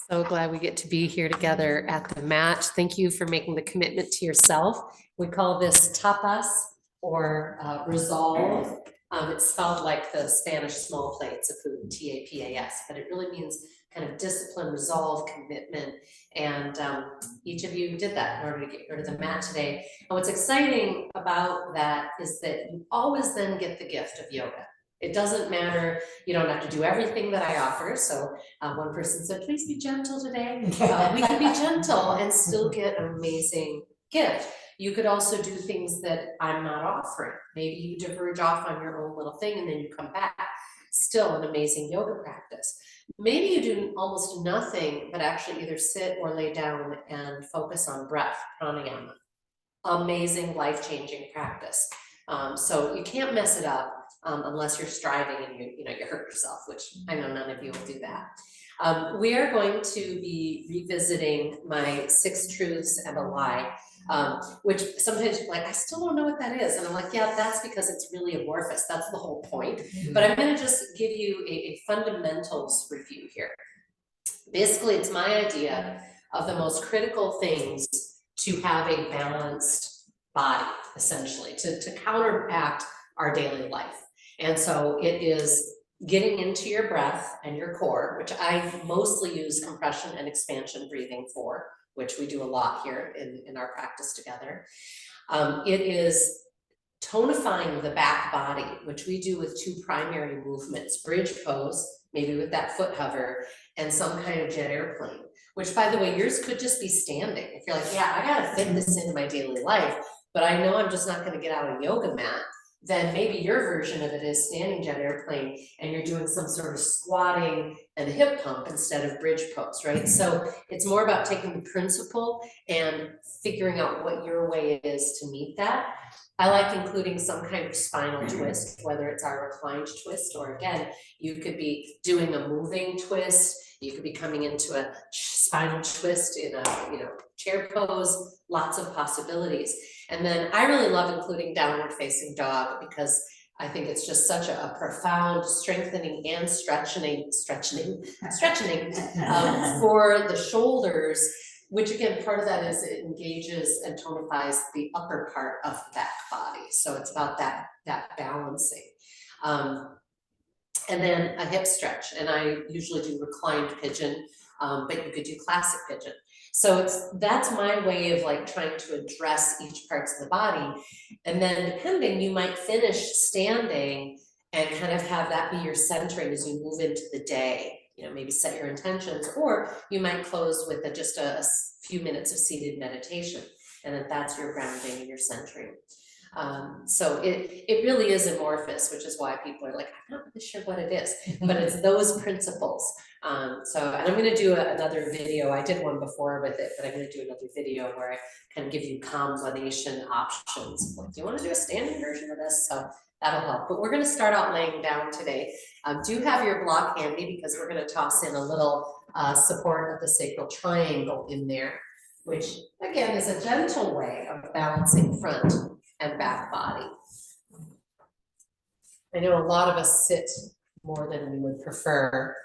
So glad we get to be here together at the match. Thank you for making the commitment to yourself. We call this tapas or resolve. It's spelled like the Spanish small plates of food, T-A-P-A-S, but it really means kind of discipline, resolve, commitment. And each of you did that in order to get rid of the mat today. And what's exciting about that is that you always then get the gift of yoga. It doesn't matter, you don't have to do everything that I offer. So one person said, please be gentle today. We can be gentle and still get an amazing gift. You could also do things that I'm not offering. Maybe you diverge off on your own little thing and then you come back. Still an amazing yoga practice. Maybe you do almost nothing, but actually either sit or lay down and focus on breath, pranayama. Amazing, life-changing practice. So you can't mess it up unless you're striving and you hurt yourself, which I know none of you will do that. We are going to be revisiting my 6 truths and a lie, which sometimes like, I still don't know what that is. And I'm like, yeah, that's because it's really amorphous. That's the whole point. But I'm going to just give you a fundamentals review here. Basically, it's my idea of the most critical things to have a balanced body, essentially, to counteract our daily life. And so it is getting into your breath and your core, which I mostly use compression and expansion breathing for, which we do a lot here in our practice together. It is tonifying the back body, which we do with 2 primary movements, bridge pose, maybe with that foot hover, and some kind of jet airplane, which by the way, yours could just be standing. If you're like, yeah, I gotta fit this into my daily life, but I know I'm just not gonna get out a yoga mat, then maybe your version of it is standing jet airplane and you're doing some sort of squatting and hip pump instead of bridge pose, right? So it's more about taking the principle and figuring out what your way is to meet that. I like including some kind of spinal twist, whether it's our reclined twist, or again, you could be doing a moving twist. You could be coming into a spinal twist in a chair pose, lots of possibilities. And then I really love including downward facing dog because I think it's just such a profound strengthening and stretching for the shoulders, which again, part of that is it engages and tonifies the upper part of the back body. So it's about that balancing. And then a hip stretch, and I usually do reclined pigeon, but you could do classic pigeon. So that's my way of like trying to address each parts of the body. And then depending, you might finish standing and kind of have that be your centering as you move into the day. Maybe set your intentions, or you might close with just a few minutes of seated meditation, and that's your grounding and your centering. So it really is amorphous, which is why people are like, I'm not really sure what it is, but it's those principles. And I'm going to do another video. I did one before with it, but I'm going to do another video where I kind of give you combination options. Like, do you want to do a standing version of this? So that'll help. But we're going to start out laying down today. Do have your block handy because we're going to toss in a little support of the sacral triangle in there, which again is a gentle way of balancing front and back body. I know a lot of us sit more than we would prefer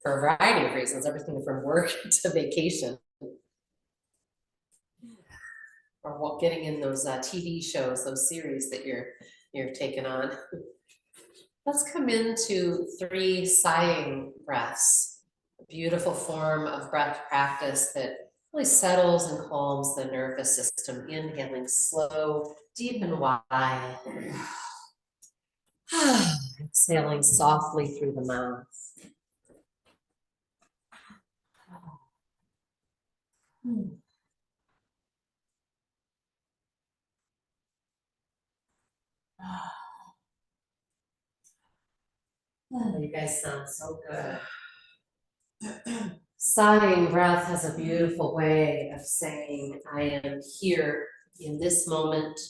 for a variety of reasons, everything from work to vacation, or while getting in those TV shows, those series that you're taking on. Let's come into 3 sighing breaths, a beautiful form of breath practice that really settles and calms the nervous system. Inhaling slow, deep and wide. Exhaling softly through the mouth. Oh, you guys sound so good. Sighing breath has a beautiful way of saying, I am here in this moment,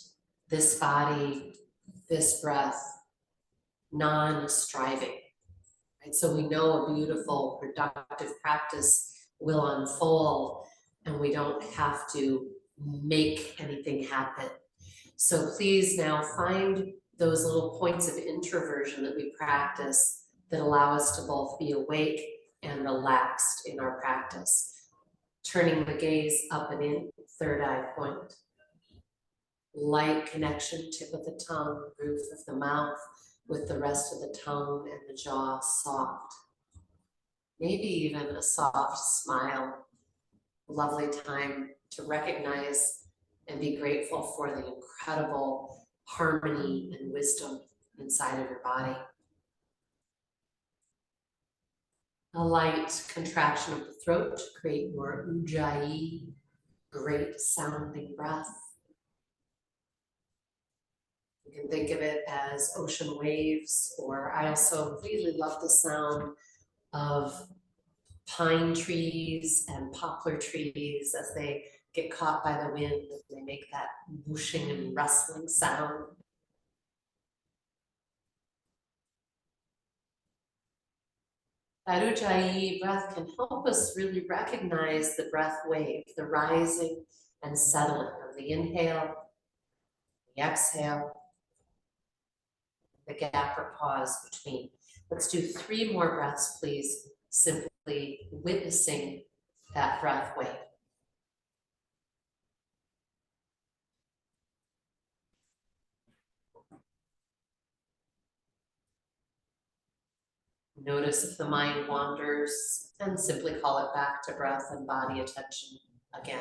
this body, this breath, non-striving. Right? So we know a beautiful, productive practice will unfold, and we don't have to make anything happen. So please now find those little points of introversion that we practice that allow us to both be awake and relaxed in our practice. Turning the gaze up and in, third eye point. Light connection, tip of the tongue, roof of the mouth with the rest of the tongue and the jaw soft. Maybe even a soft smile. Lovely time to recognize and be grateful for the incredible harmony and wisdom inside of your body. A light contraction of the throat to create more ujjayi, great sounding breath. You can think of it as ocean waves, or I also really love the sound of pine trees and poplar trees as they get caught by the wind and they make that whooshing and rustling sound. That ujjayi breath can help us really recognize the breath wave, the rising and settling of the inhale, the exhale, the gap or pause between. Let's do 3 more breaths, please, simply witnessing that breath wave. Notice if the mind wanders and simply call it back to breath and body attention again.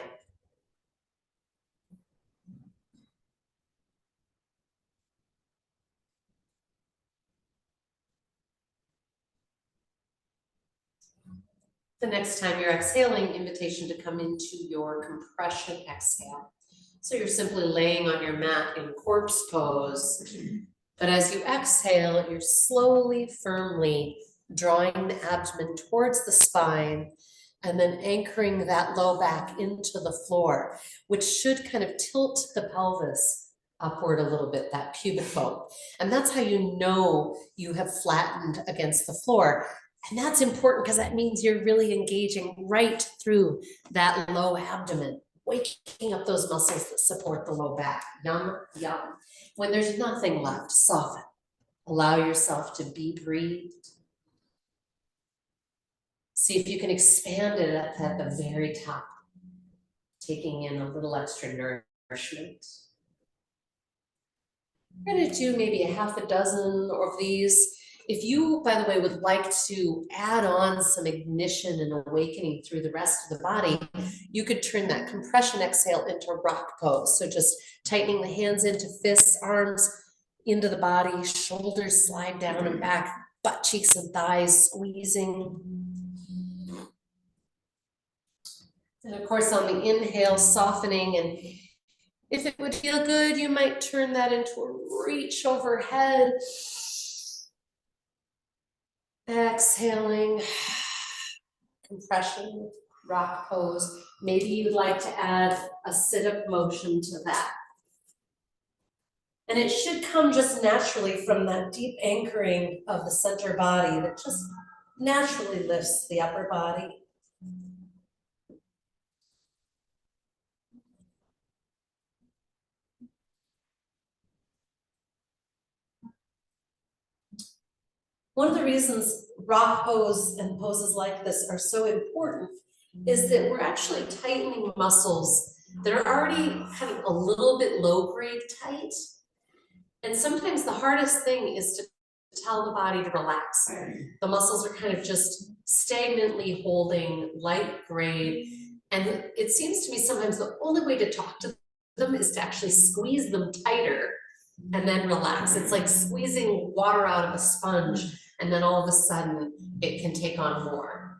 The next time you're exhaling, invitation to come into your compression exhale. So you're simply laying on your mat in corpse pose, but as you exhale, you're slowly, firmly drawing the abdomen towards the spine and then anchoring that low back into the floor, which should kind of tilt the pelvis upward a little bit, that pubic bone. And that's how you know you have flattened against the floor. And that's important because that means you're really engaging right through that low abdomen, waking up those muscles that support the low back. Yum, yum. When there's nothing left, soften. Allow yourself to be breathed. See if you can expand it at the very top, taking in a little extra nourishment. We're going to do maybe a half a dozen of these. If you, by the way, would like to add on some ignition and awakening through the rest of the body, you could turn that compression exhale into rock pose. So just tightening the hands into fists, arms into the body, shoulders slide down and back, butt cheeks and thighs squeezing. And of course, on the inhale, softening, and if it would feel good, you might turn that into a reach overhead. Exhaling, compression, rock pose. Maybe you'd like to add a sit-up motion to that. And it should come just naturally from that deep anchoring of the center body that just naturally lifts the upper body. One of the reasons rock pose and poses like this are so important is that we're actually tightening muscles that are already kind of a little bit low grade tight. And sometimes the hardest thing is to tell the body to relax. The muscles are kind of just stagnantly holding light grade. And it seems to me sometimes the only way to talk to them is to actually squeeze them tighter and then relax. It's like squeezing water out of a sponge, and then all of a sudden it can take on more.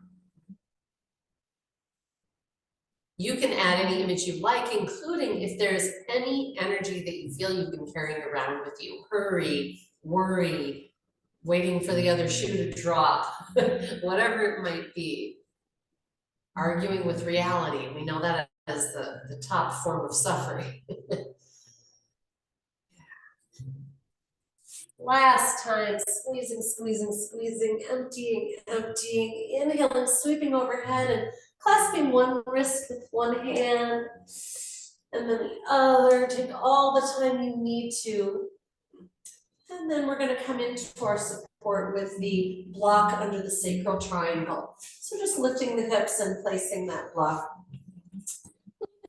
You can add any image you like, including if there's any energy that you feel you've been carrying around with you. Hurry, worry, waiting for the other shoe to drop, whatever it might be. Arguing with reality, we know that as the top form of suffering. Last time, squeezing, squeezing, squeezing, emptying, emptying, inhaling, sweeping overhead and clasping one wrist with one hand and then the other. Take all the time you need to. And then we're going to come into our support with the block under the sacral triangle. So just lifting the hips and placing that block.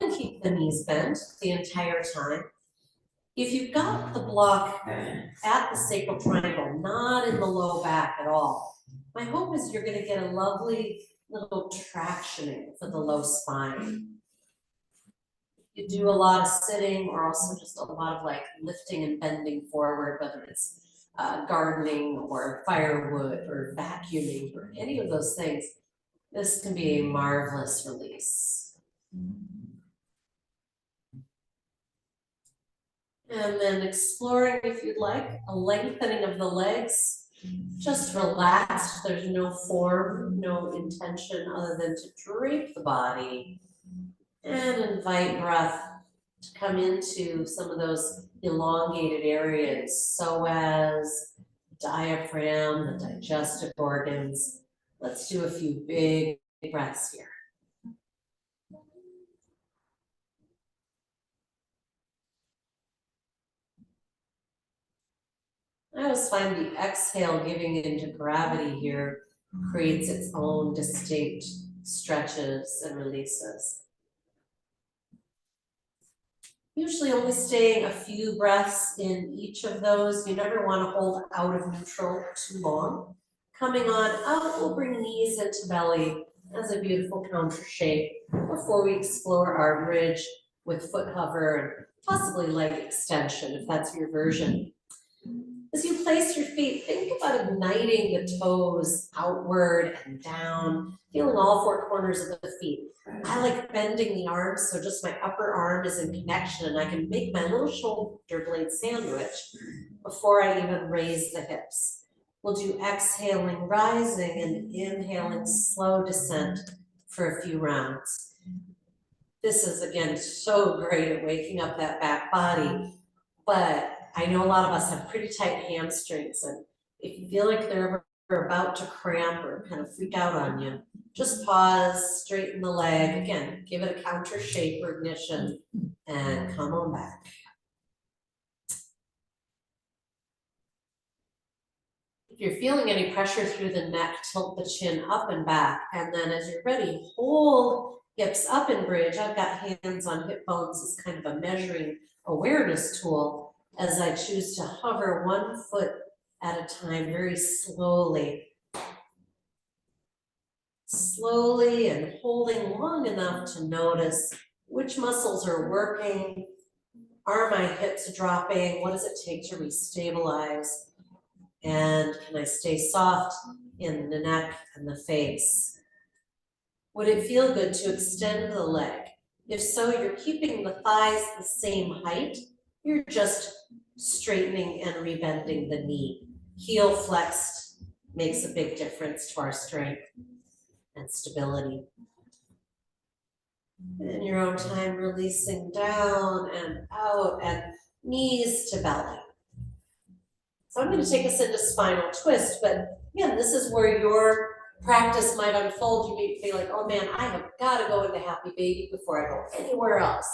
And keep the knees bent the entire time. If you've got the block at the sacral triangle, not in the low back at all, my hope is you're going to get a lovely little tractioning for the low spine. You do a lot of sitting or also just a lot of like lifting and bending forward, whether it's gardening or firewood or vacuuming or any of those things. This can be a marvelous release. And then exploring, if you'd like, a lengthening of the legs. Just relaxed, there's no form, no intention other than to drape the body and invite breath to come into some of those elongated areas, psoas, diaphragm, the digestive organs. Let's do a few big breaths here. I always find the exhale giving into gravity here creates its own distinct stretches and releases. Usually only staying a few breaths in each of those. You never want to hold out of neutral too long. Coming on out, we'll bring knees into belly as a beautiful counter shape before we explore our bridge with foot hover and possibly leg extension if that's your version. As you place your feet, think about igniting the toes outward and down, feeling all four corners of the feet. I like bending the arms, so just my upper arm is in connection and I can make my little shoulder blade sandwich before I even raise the hips. We'll do exhaling, rising, and inhaling, slow descent for a few rounds. This is, again, so great at waking up that back body, but I know a lot of us have pretty tight hamstrings, and if you feel like they're about to cramp or kind of freak out on you, just pause, straighten the leg, again, give it a counter shape or ignition, and come on back. If you're feeling any pressure through the neck, tilt the chin up and back, and then as you're ready, hold hips up in bridge. I've got hands on hip bones as kind of a measuring awareness tool as I choose to hover one foot at a time very slowly. Slowly and holding long enough to notice which muscles are working. Are my hips dropping? What does it take to restabilize? And can I stay soft in the neck and the face? Would it feel good to extend the leg? If so, you're keeping the thighs the same height. You're just straightening and rebending the knee. Heel flexed makes a big difference to our strength and stability. In your own time, releasing down and out and knees to belly. So I'm going to take us into spinal twist, but again, this is where your practice might unfold. You may be like, oh man, I have got to go into happy baby before I go anywhere else.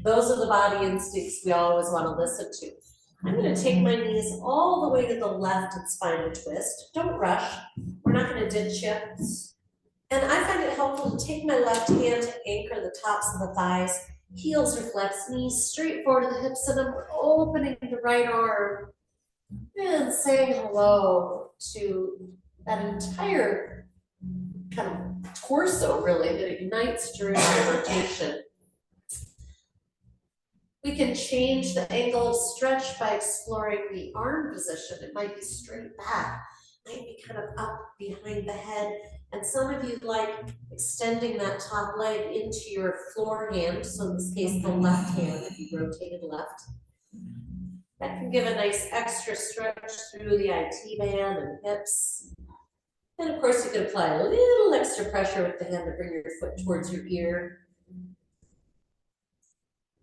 Those are the body instincts we always want to listen to. I'm going to take my knees all the way to the left in spinal twist. Don't rush. We're not going to ditch you. And I find it helpful to take my left hand to anchor the tops of the thighs. Heels reflex, knees straight forward to the hips, and I'm opening the right arm and saying hello to that entire kind of torso, really, that ignites during the rotation. We can change the angle of stretch by exploring the arm position. It might be straight back, might be kind of up behind the head. And some of you like extending that top leg into your floor hand. So in this case, the left hand, if you rotated left. That can give a nice extra stretch through the IT band and hips. And of course, you can apply a little extra pressure with the hand to bring your foot towards your ear.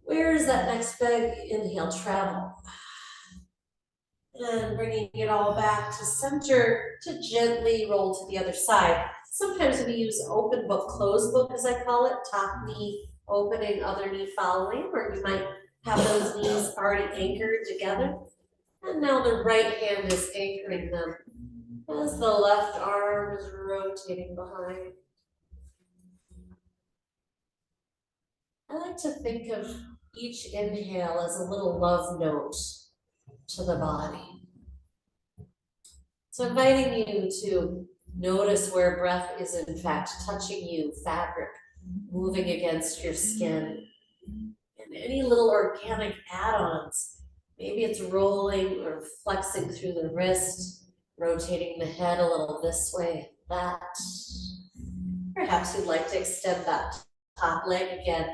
Where is that next big inhale travel? And bringing it all back to center to gently roll to the other side. Sometimes we use open book, closed book, as I call it, top knee opening, other knee following, or you might have those knees already anchored together. And now the right hand is anchoring them as the left arm is rotating behind. I like to think of each inhale as a little love note to the body. So inviting you to notice where breath is in fact touching you, fabric moving against your skin, and any little organic add-ons. Maybe it's rolling or flexing through the wrist, rotating the head a little this way, that. Perhaps you'd like to extend that top leg again.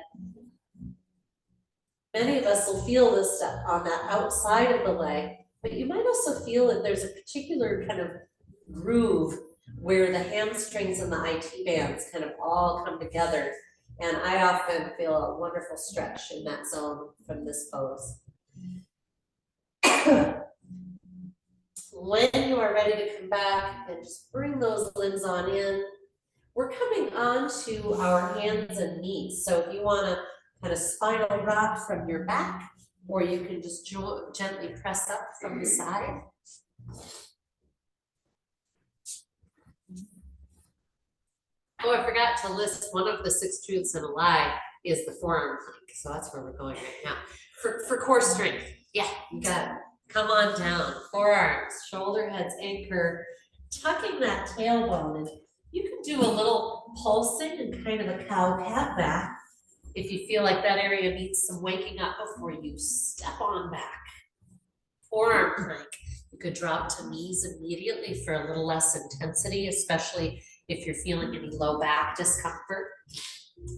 Many of us will feel this on that outside of the leg, but you might also feel that there's a particular kind of groove where the hamstrings and the IT bands kind of all come together. And I often feel a wonderful stretch in that zone from this pose. When you are ready to come back and just bring those limbs on in, we're coming on to our hands and knees. So if you want to kind of spinal rock from your back, or you can just gently press up from the side. Oh, I forgot to list one of the 6 truths and a lie is the forearm plank. So that's where we're going right now. For core strength, yeah, you got it. Come on down, forearms, shoulder heads anchor, tucking that tailbone. And you can do a little pulsing and kind of a cow-cat back if you feel like that area needs some waking up before you step on back. Forearm plank, you could drop to knees immediately for a little less intensity, especially if you're feeling any low back discomfort.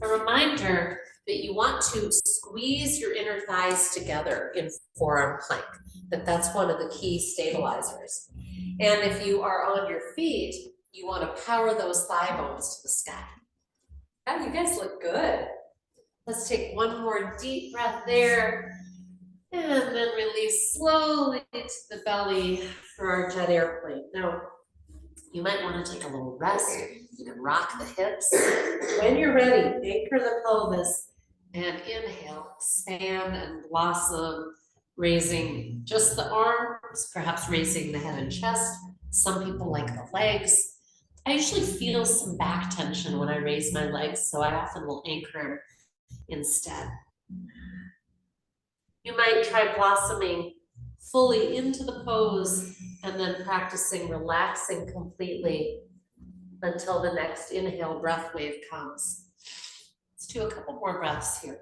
A reminder that you want to squeeze your inner thighs together in forearm plank, that's one of the key stabilizers. And if you are on your feet, you want to power those thigh bones to the sky. Oh, you guys look good. Let's take one more deep breath there. And then release slowly to the belly for our jet airplane. Now, you might want to take a little rest. You can rock the hips. When you're ready, anchor the pelvis and inhale, expand and blossom, raising just the arms, perhaps raising the head and chest. Some people like the legs. I usually feel some back tension when I raise my legs, so I often will anchor instead. You might try blossoming fully into the pose and then practicing relaxing completely until the next inhale breath wave comes. Let's do a couple more breaths here.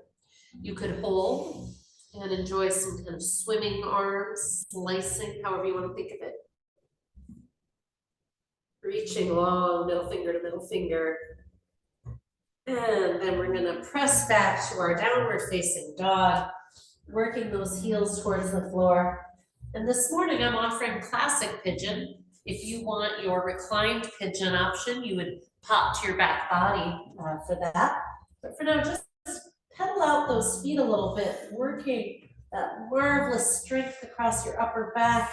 You could hold and enjoy some kind of swimming arms, slicing, however you want to think of it. Reaching long, middle finger to middle finger. And then we're going to press back to our downward facing dog, working those heels towards the floor. And this morning I'm offering classic pigeon. If you want your reclined pigeon option, you would pop to your back body for that. But for now, just pedal out those feet a little bit, working that marvelous strength across your upper back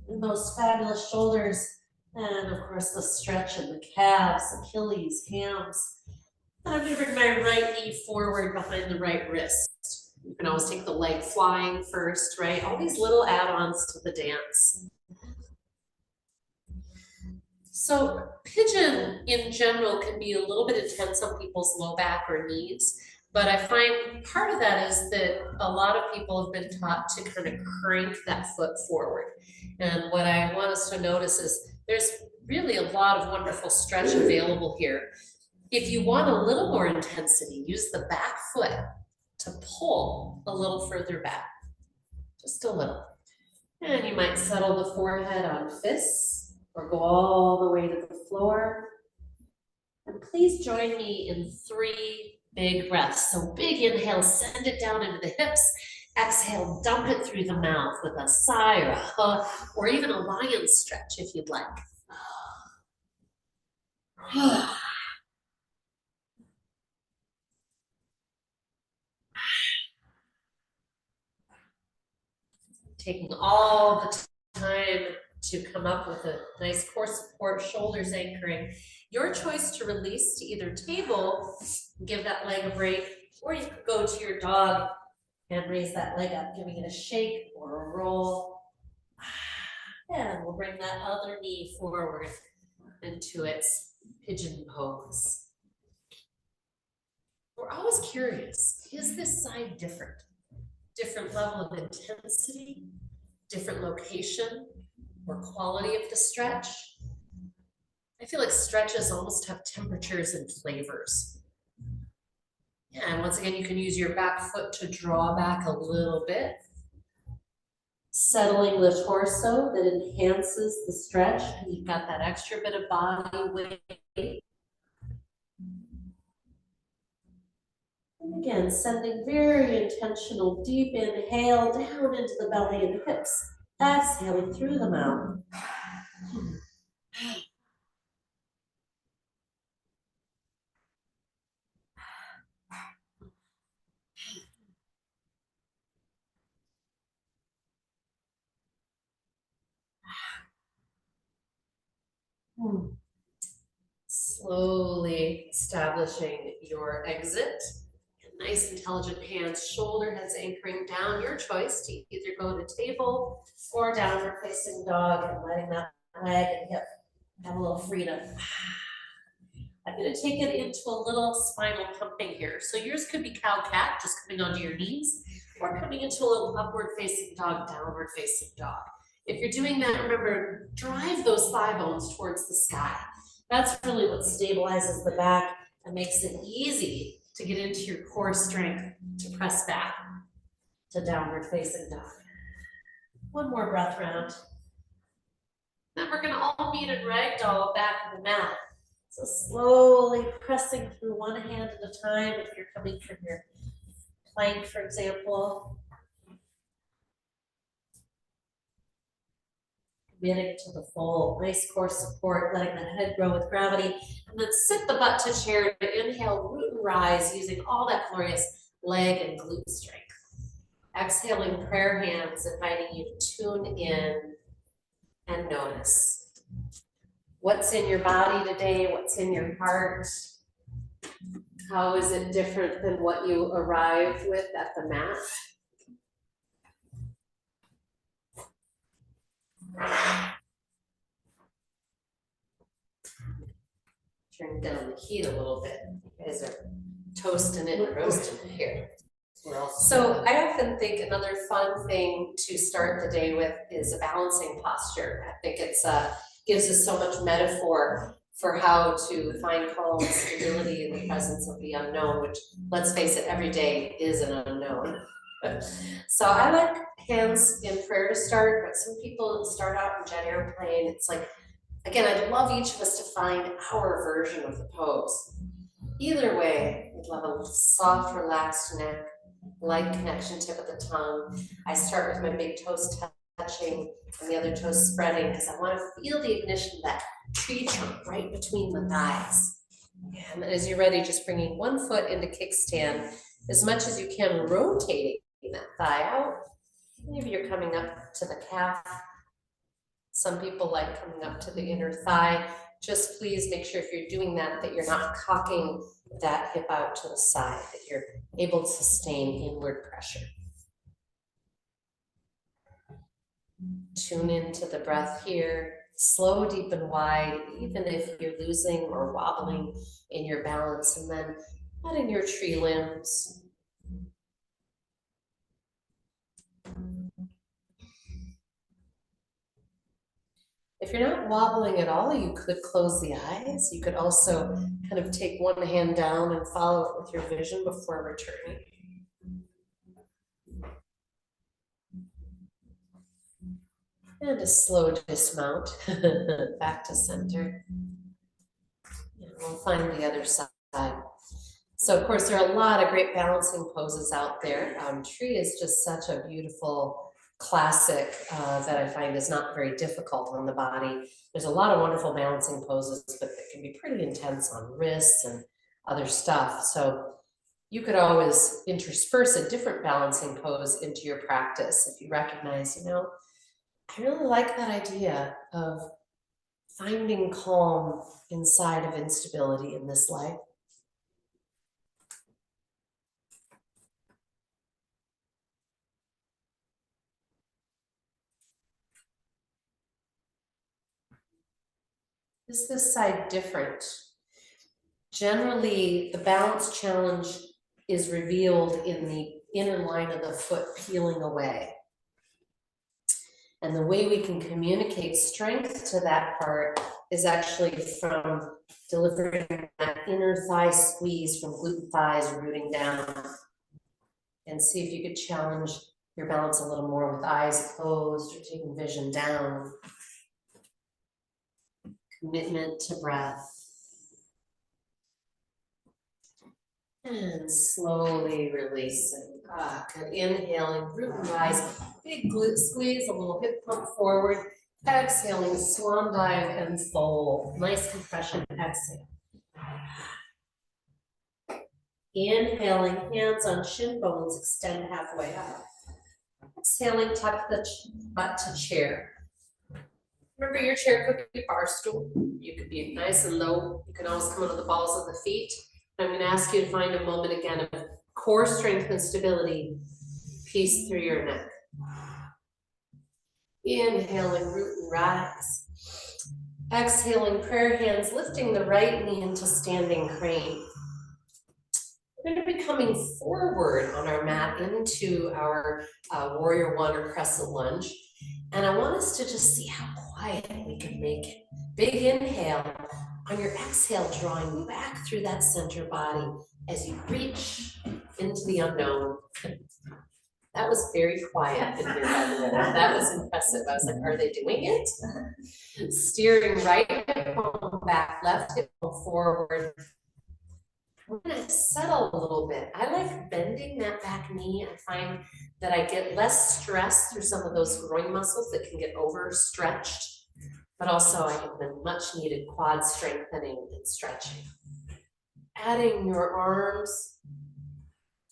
and those fabulous shoulders. And of course, the stretch in the calves, Achilles, hams. And I'm going to bring my right knee forward behind the right wrist. You can always take the leg flying first, right? All these little add-ons to the dance. So pigeon in general can be a little bit intense on people's low back or knees, but I find part of that is that a lot of people have been taught to kind of crank that foot forward. And what I want us to notice is there's really a lot of wonderful stretch available here. If you want a little more intensity, use the back foot to pull a little further back, just a little. And you might settle the forehead on fists or go all the way to the floor. And please join me in 3 big breaths. So big inhale, send it down into the hips. Exhale, dump it through the mouth with a sigh or a huh, or even a lion stretch if you'd like. Taking all the time to come up with a nice core support, shoulders anchoring. Your choice to release to either table, give that leg a break, or you could go to your dog and raise that leg up, giving it a shake or a roll. And we'll bring that other knee forward into its pigeon pose. We're always curious, is this side different? Different level of intensity, different location, or quality of the stretch? I feel like stretches almost have temperatures and flavors. Yeah, and once again, you can use your back foot to draw back a little bit, settling the torso that enhances the stretch, and you've got that extra bit of body weight. And again, sending very intentional deep inhale down into the belly and hips, exhaling through the mouth. Slowly establishing your exit. Nice intelligent hands, shoulder heads anchoring down. Your choice to either go to table or downward facing dog and letting that leg and hip have a little freedom. I'm going to take it into a little spinal pumping here. So yours could be cow cat, just coming onto your knees, or coming into a little upward facing dog, downward facing dog. If you're doing that, remember, drive those thigh bones towards the sky. That's really what stabilizes the back and makes it easy to get into your core strength to press back to downward facing dog. One more breath round. Then we're going to all meet in ragdoll back in the mat. So slowly pressing through one hand at a time if you're coming from your plank, for example. Committing to the full, nice core support, letting the head grow with gravity, and then sit the butt to chair to inhale, root and rise, using all that glorious leg and glute strength. Exhaling prayer hands, inviting you to tune in and notice. What's in your body today? What's in your heart? How is it different than what you arrived with at the mat? Turn down the heat a little bit. You guys are toasting it and roasting it here. So I often think another fun thing to start the day with is a balancing posture. I think it's gives us so much metaphor for how to find calm and stability in the presence of the unknown, which, let's face it, every day is an unknown. So I like hands in prayer to start, but some people start out in jet airplane. It's like, again, I'd love each of us to find our version of the pose. Either way, we'd love a soft, relaxed neck, light connection tip of the tongue. I start with my big toes touching and the other toes spreading because I want to feel the ignition of that tree trunk right between the thighs. And as you're ready, just bringing one foot into kickstand as much as you can, rotating that thigh out. Maybe you're coming up to the calf. Some people like coming up to the inner thigh. Just please make sure if you're doing that, that you're not cocking that hip out to the side, that you're able to sustain inward pressure. Tune into the breath here. Slow, deep, and wide, even if you're losing or wobbling in your balance, and then letting your tree limbs. If you're not wobbling at all, you could close the eyes. You could also kind of take one hand down and follow it with your vision before returning. And a slow dismount back to center. And we'll find the other side. So of course, there are a lot of great balancing poses out there. Tree is just such a beautiful classic that I find is not very difficult on the body. There's a lot of wonderful balancing poses, but they can be pretty intense on wrists and other stuff. So you could always intersperse a different balancing pose into your practice if you recognize, you know, I really like that idea of finding calm inside of instability in this life. Is this side different? Generally, the balance challenge is revealed in the inner line of the foot peeling away. And the way we can communicate strength to that part is actually from delivering that inner thigh squeeze from glute thighs rooting down. And see if you could challenge your balance a little more with eyes closed or taking vision down. Commitment to breath. And slowly releasing. Good. Inhaling, root and rise. Big glute squeeze, a little hip pump forward. Exhaling, swan dive and fold. Nice compression, exhale. Inhaling, hands on shin bones, extend halfway up. Exhaling, tuck the butt to chair. Remember, your chair could be bar stool. You could be nice and low. You can always come onto the balls of the feet. I'm going to ask you to find a moment again of core strength and stability. Peace through your neck. Inhaling, root and rise. Exhaling, prayer hands, lifting the right knee into standing crane. We're going to be coming forward on our mat into our warrior one or crescent lunge. And I want us to just see how quiet we can make it. Big inhale. On your exhale, drawing back through that center body as you reach into the unknown. That was very quiet in here, by the way. That was impressive. I was like, are they doing it? Steering right hip bone back, left hip bone forward. We're gonna settle a little bit. I like bending that back knee. I find that I get less stress through some of those groin muscles that can get overstretched, but also I have the much needed quad strengthening and stretching. Adding your arms,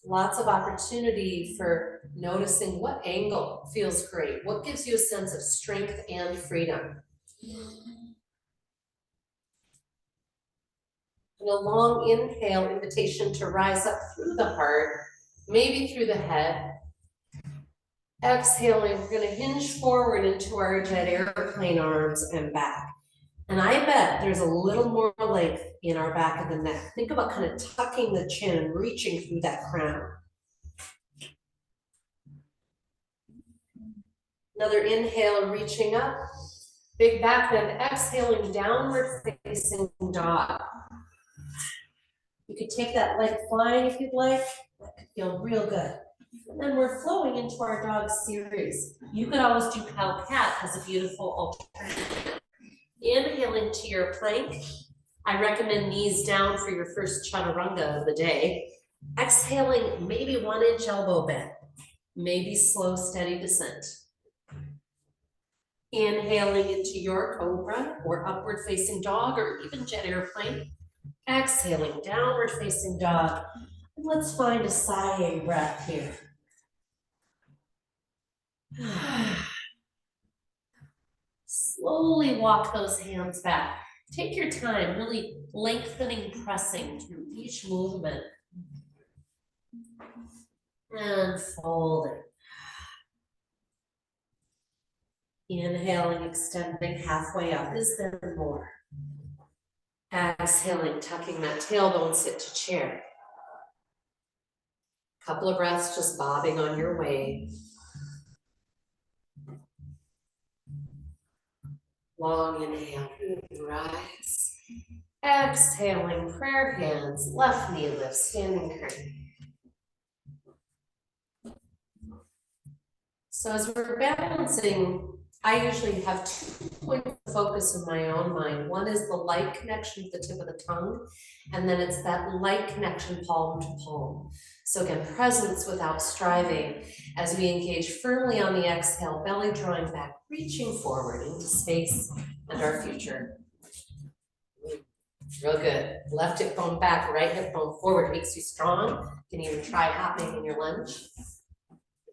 lots of opportunity for noticing what angle feels great, what gives you a sense of strength and freedom. And a long inhale, invitation to rise up through the heart, maybe through the head. Exhaling, we're going to hinge forward into our jet airplane arms and back. And I bet there's a little more length in our back of the neck. Think about kind of tucking the chin and reaching through that crown. Another inhale, reaching up. Big back bend, exhaling, downward facing dog. You could take that leg flying if you'd like. That could feel real good. And then we're flowing into our dog series. You could always do cow cat as a beautiful alternative. Inhaling to your plank. I recommend knees down for your first chaturanga of the day. Exhaling, maybe 1 inch elbow bend. Maybe slow, steady descent. Inhaling into your cobra or upward facing dog or even jet airplane. Exhaling, downward facing dog. And let's find a sighing breath here. Slowly walk those hands back. Take your time, really lengthening, pressing through each movement. And folding. Inhaling, extending halfway up. Is there more? Exhaling, tucking that tailbone, sit to chair. Couple of breaths just bobbing on your way. Long inhale, rise. Exhaling, prayer hands, left knee lift, standing crane. So as we're balancing, I usually have 2 points of focus in my own mind. One is the light connection with the tip of the tongue, and then it's that light connection palm to palm. So again, presence without striving as we engage firmly on the exhale, belly drawing back, reaching forward into space and our future. Real good. Left hip bone back, right hip bone forward makes you strong. You can even try hopping in your lunge.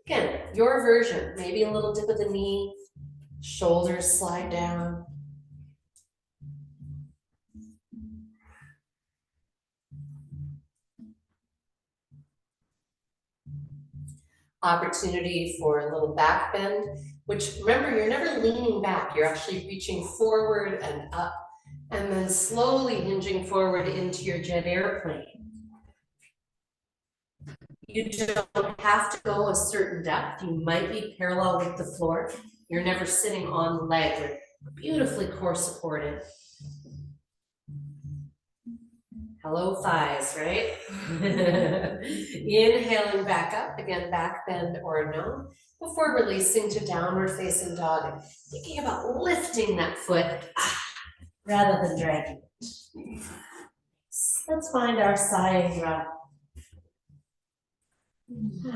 Again, your version, maybe a little dip of the knee, shoulders slide down. Opportunity for a little back bend, which remember, you're never leaning back. You're actually reaching forward and up And then slowly hinging forward into your jet airplane. You don't have to go a certain depth. You might be parallel with the floor. You're never sitting on the leg. We're beautifully core supported. Hello, thighs, right? Inhaling back up, again, back bend or no, before releasing to downward facing dog. Thinking about lifting that foot rather than dragging it. Let's find our sighing breath. You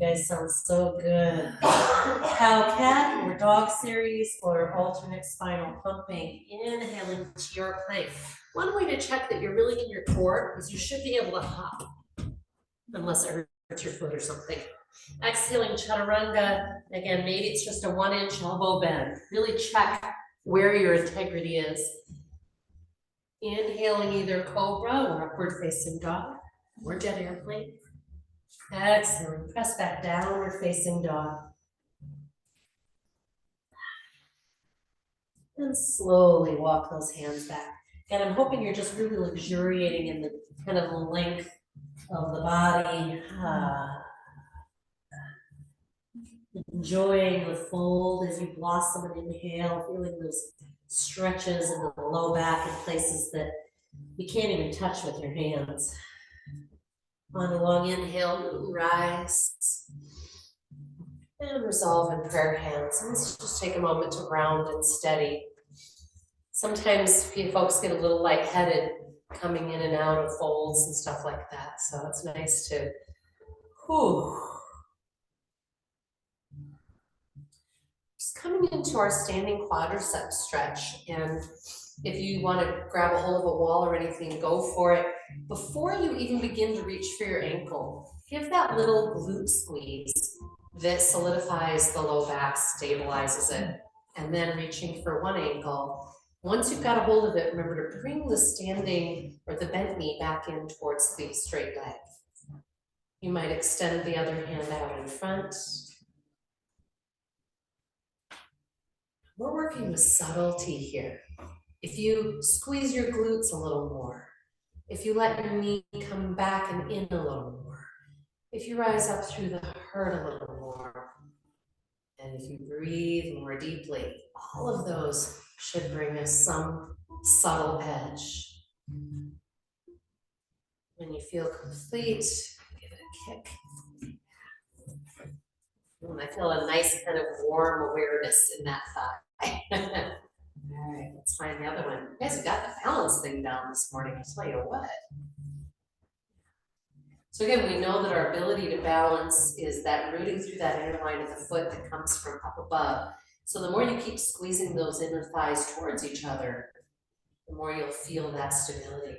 guys sound so good. Cow cat or dog series or alternate spinal pumping. Inhaling to your plank. One way to check that you're really in your core is you should be able to hop, unless it hurts your foot or something. Exhaling chaturanga. Again, maybe it's just a 1-inch elbow bend. Really check where your integrity is. Inhaling either cobra or upward facing dog or jet airplane. Exhaling, press back, downward facing dog. And slowly walk those hands back. And I'm hoping you're just really luxuriating in the kind of length of the body. Enjoying the fold as you blossom and inhale, feeling those stretches in the low back in places that you can't even touch with your hands. On a long inhale, rise. And resolve in prayer hands. And let's just take a moment to ground and steady. Sometimes folks get a little lightheaded coming in and out of folds and stuff like that. So it's nice to, Just coming into our standing quadricep stretch. And if you want to grab a hold of a wall or anything, go for it. Before you even begin to reach for your ankle, give that little glute squeeze that solidifies the low back, stabilizes it, and then reaching for one ankle. Once you've got a hold of it, remember to bring the standing or the bent knee back in towards the straight leg. You might extend the other hand out in front. We're working with subtlety here. If you squeeze your glutes a little more, if you let your knee come back and in a little more, if you rise up through the heart a little more, and if you breathe more deeply, all of those should bring us some subtle edge. When you feel complete, give it a kick. And I feel a nice kind of warm awareness in that thigh. All right, let's find the other one. You guys have got the balance thing down this morning, I tell you what. So again, we know that our ability to balance is that rooting through that inner line of the foot that comes from up above. So the more you keep squeezing those inner thighs towards each other, the more you'll feel that stability.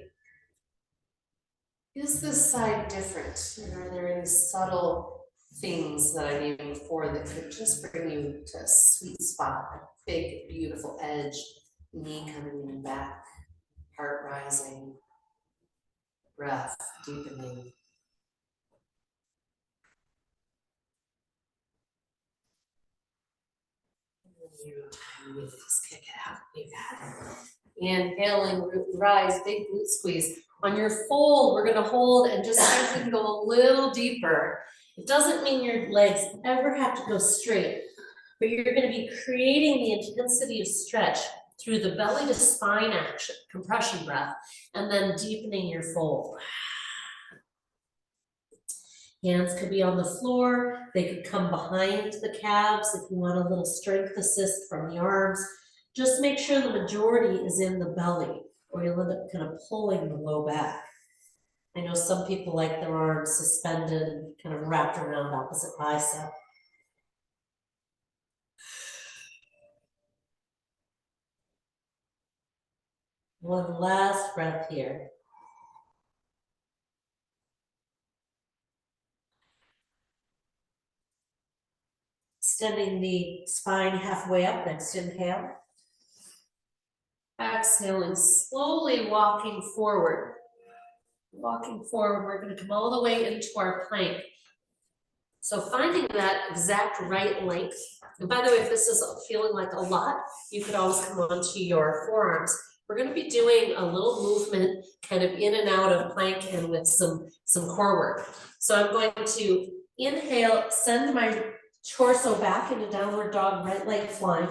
Is this side different? Are there any subtle things that I named before that could just bring you to a sweet spot, a big, beautiful edge, knee coming in back, heart rising, breath deepening. You just kick it out. You got it. Inhaling, rise, big glute squeeze. On your fold, we're going to hold and just see if we can go a little deeper. It doesn't mean your legs ever have to go straight, but you're going to be creating the intensity of stretch through the belly to spine action, compression breath, and then deepening your fold. Hands could be on the floor. They could come behind the calves if you want a little strength assist from the arms. Just make sure the majority is in the belly, or you'll end up kind of pulling the low back. I know some people like their arms suspended and kind of wrapped around opposite bicep. One last breath here. Extending the spine halfway up, next inhale. Exhaling, slowly walking forward. Walking forward, we're going to come all the way into our plank. So finding that exact right length, and by the way, if this is feeling like a lot, you could always come onto your forearms. We're gonna be doing a little movement kind of in and out of plank and with some core work. So I'm going to inhale, send my torso back into downward dog, right leg flying.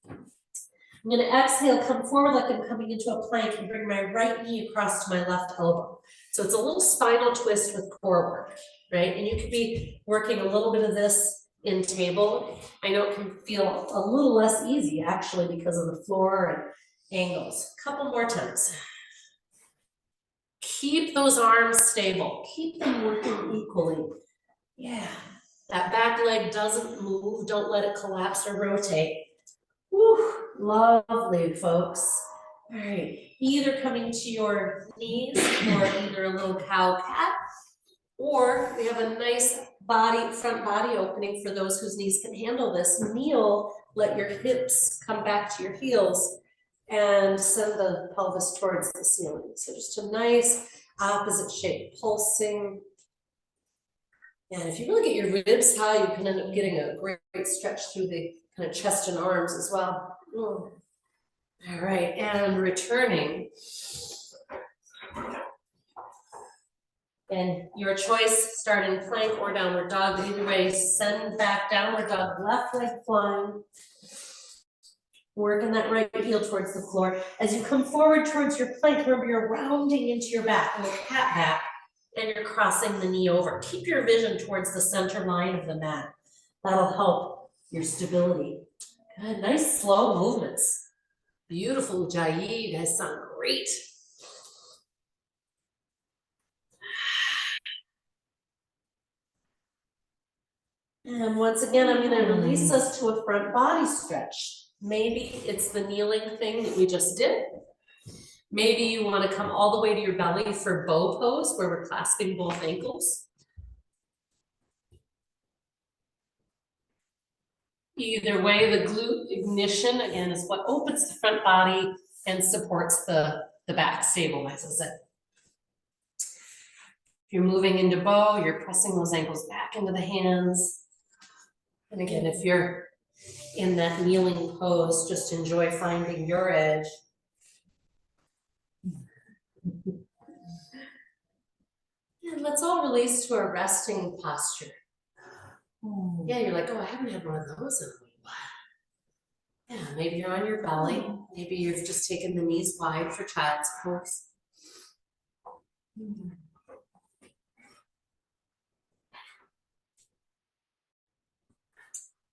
I'm gonna exhale, come forward like I'm coming into a plank and bring my right knee across to my left elbow. So it's a little spinal twist with core work, right? And you could be working a little bit of this in table. I know it can feel a little less easy actually because of the floor and angles. A couple more times. Keep those arms stable. Keep them working equally. Yeah, that back leg doesn't move. Don't let it collapse or rotate. Whew, lovely, folks. All right, either coming to your knees or either a little cow cat, or we have a nice front body opening for those whose knees can handle this. Kneel, let your hips come back to your heels and send the pelvis towards the ceiling. So just a nice opposite shape, pulsing. And if you really get your ribs high, you can end up getting a great stretch through the kind of chest and arms as well. All right, and returning. And your choice, start in plank or downward dog. Either way, send back downward dog, left leg flying. Working that right heel towards the floor. As you come forward towards your plank, remember you're rounding into your back, a little cat back, and you're crossing the knee over. Keep your vision towards the center line of the mat. That'll help your stability. Good, nice slow movements. Beautiful, Jai, you guys sound great. And once again, I'm going to release us to a front body stretch. Maybe it's the kneeling thing that we just did. Maybe you want to come all the way to your belly for bow pose, where we're clasping both ankles. Either way, the glute ignition, again, is what opens the front body and supports the back, stabilizes it. If you're moving into bow, you're pressing those ankles back into the hands. And again, if you're in that kneeling pose, just enjoy finding your edge. And let's all release to a resting posture. Yeah, you're like, oh, I haven't had one of those in a while. Yeah, maybe you're on your belly. Maybe you've just taken the knees wide for child's pose.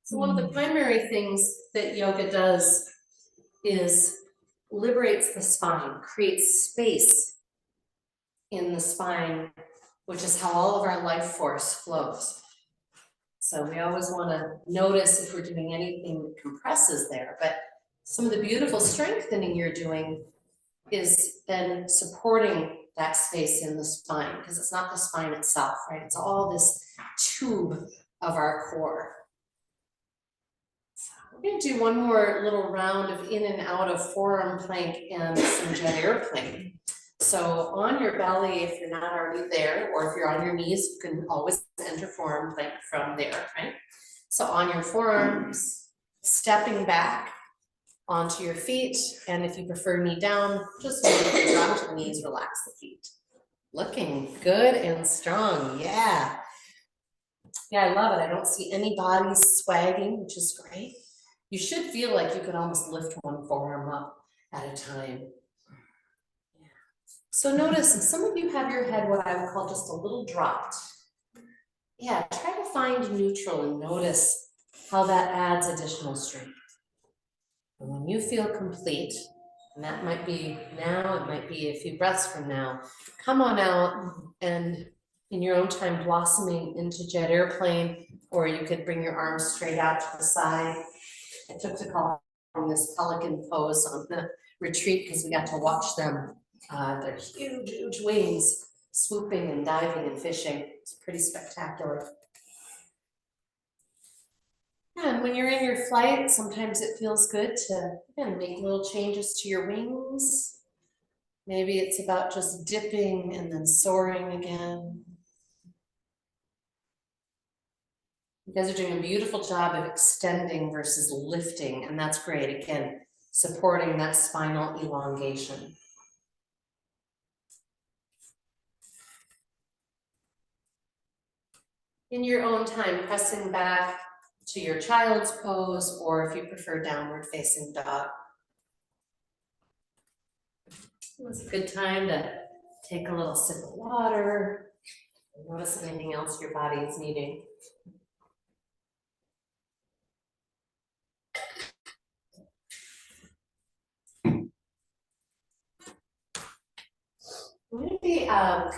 So one of the primary things that yoga does is liberates the spine, creates space in the spine, which is how all of our life force flows. So we always want to notice if we're doing anything that compresses there, but some of the beautiful strengthening you're doing is then supporting that space in the spine, because it's not the spine itself, right? It's all this tube of our core. So we're going to do one more little round of in and out of forearm plank and some jet air plank. So on your belly, if you're not already there, or if you're on your knees, you can always enter forearm plank from there, right? So on your forearms, stepping back onto your feet, and if you prefer knee down, just drop to the knees, relax the feet. Looking good and strong, yeah. Yeah, I love it. I don't see any bodies swagging, which is great. You should feel like you could almost lift one forearm up at a time. So notice some of you have your head what I would call just a little dropped. Yeah, try to find neutral and notice how that adds additional strength. And when you feel complete, and that might be now, it might be a few breaths from now, come on out and in your own time blossoming into jet airplane, or you could bring your arms straight out to the side. I took to call from this pelican pose on the retreat because we got to watch them. They're huge, huge wings, swooping and diving and fishing. It's pretty spectacular. And when you're in your flight, sometimes it feels good to, again, make little changes to your wings. Maybe it's about just dipping and then soaring again. You guys are doing a beautiful job of extending versus lifting, and that's great. Again, supporting that spinal elongation. In your own time, pressing back to your child's pose, or if you prefer downward facing dog. It's a good time to take a little sip of water. Notice anything else your body is needing. I'm going to be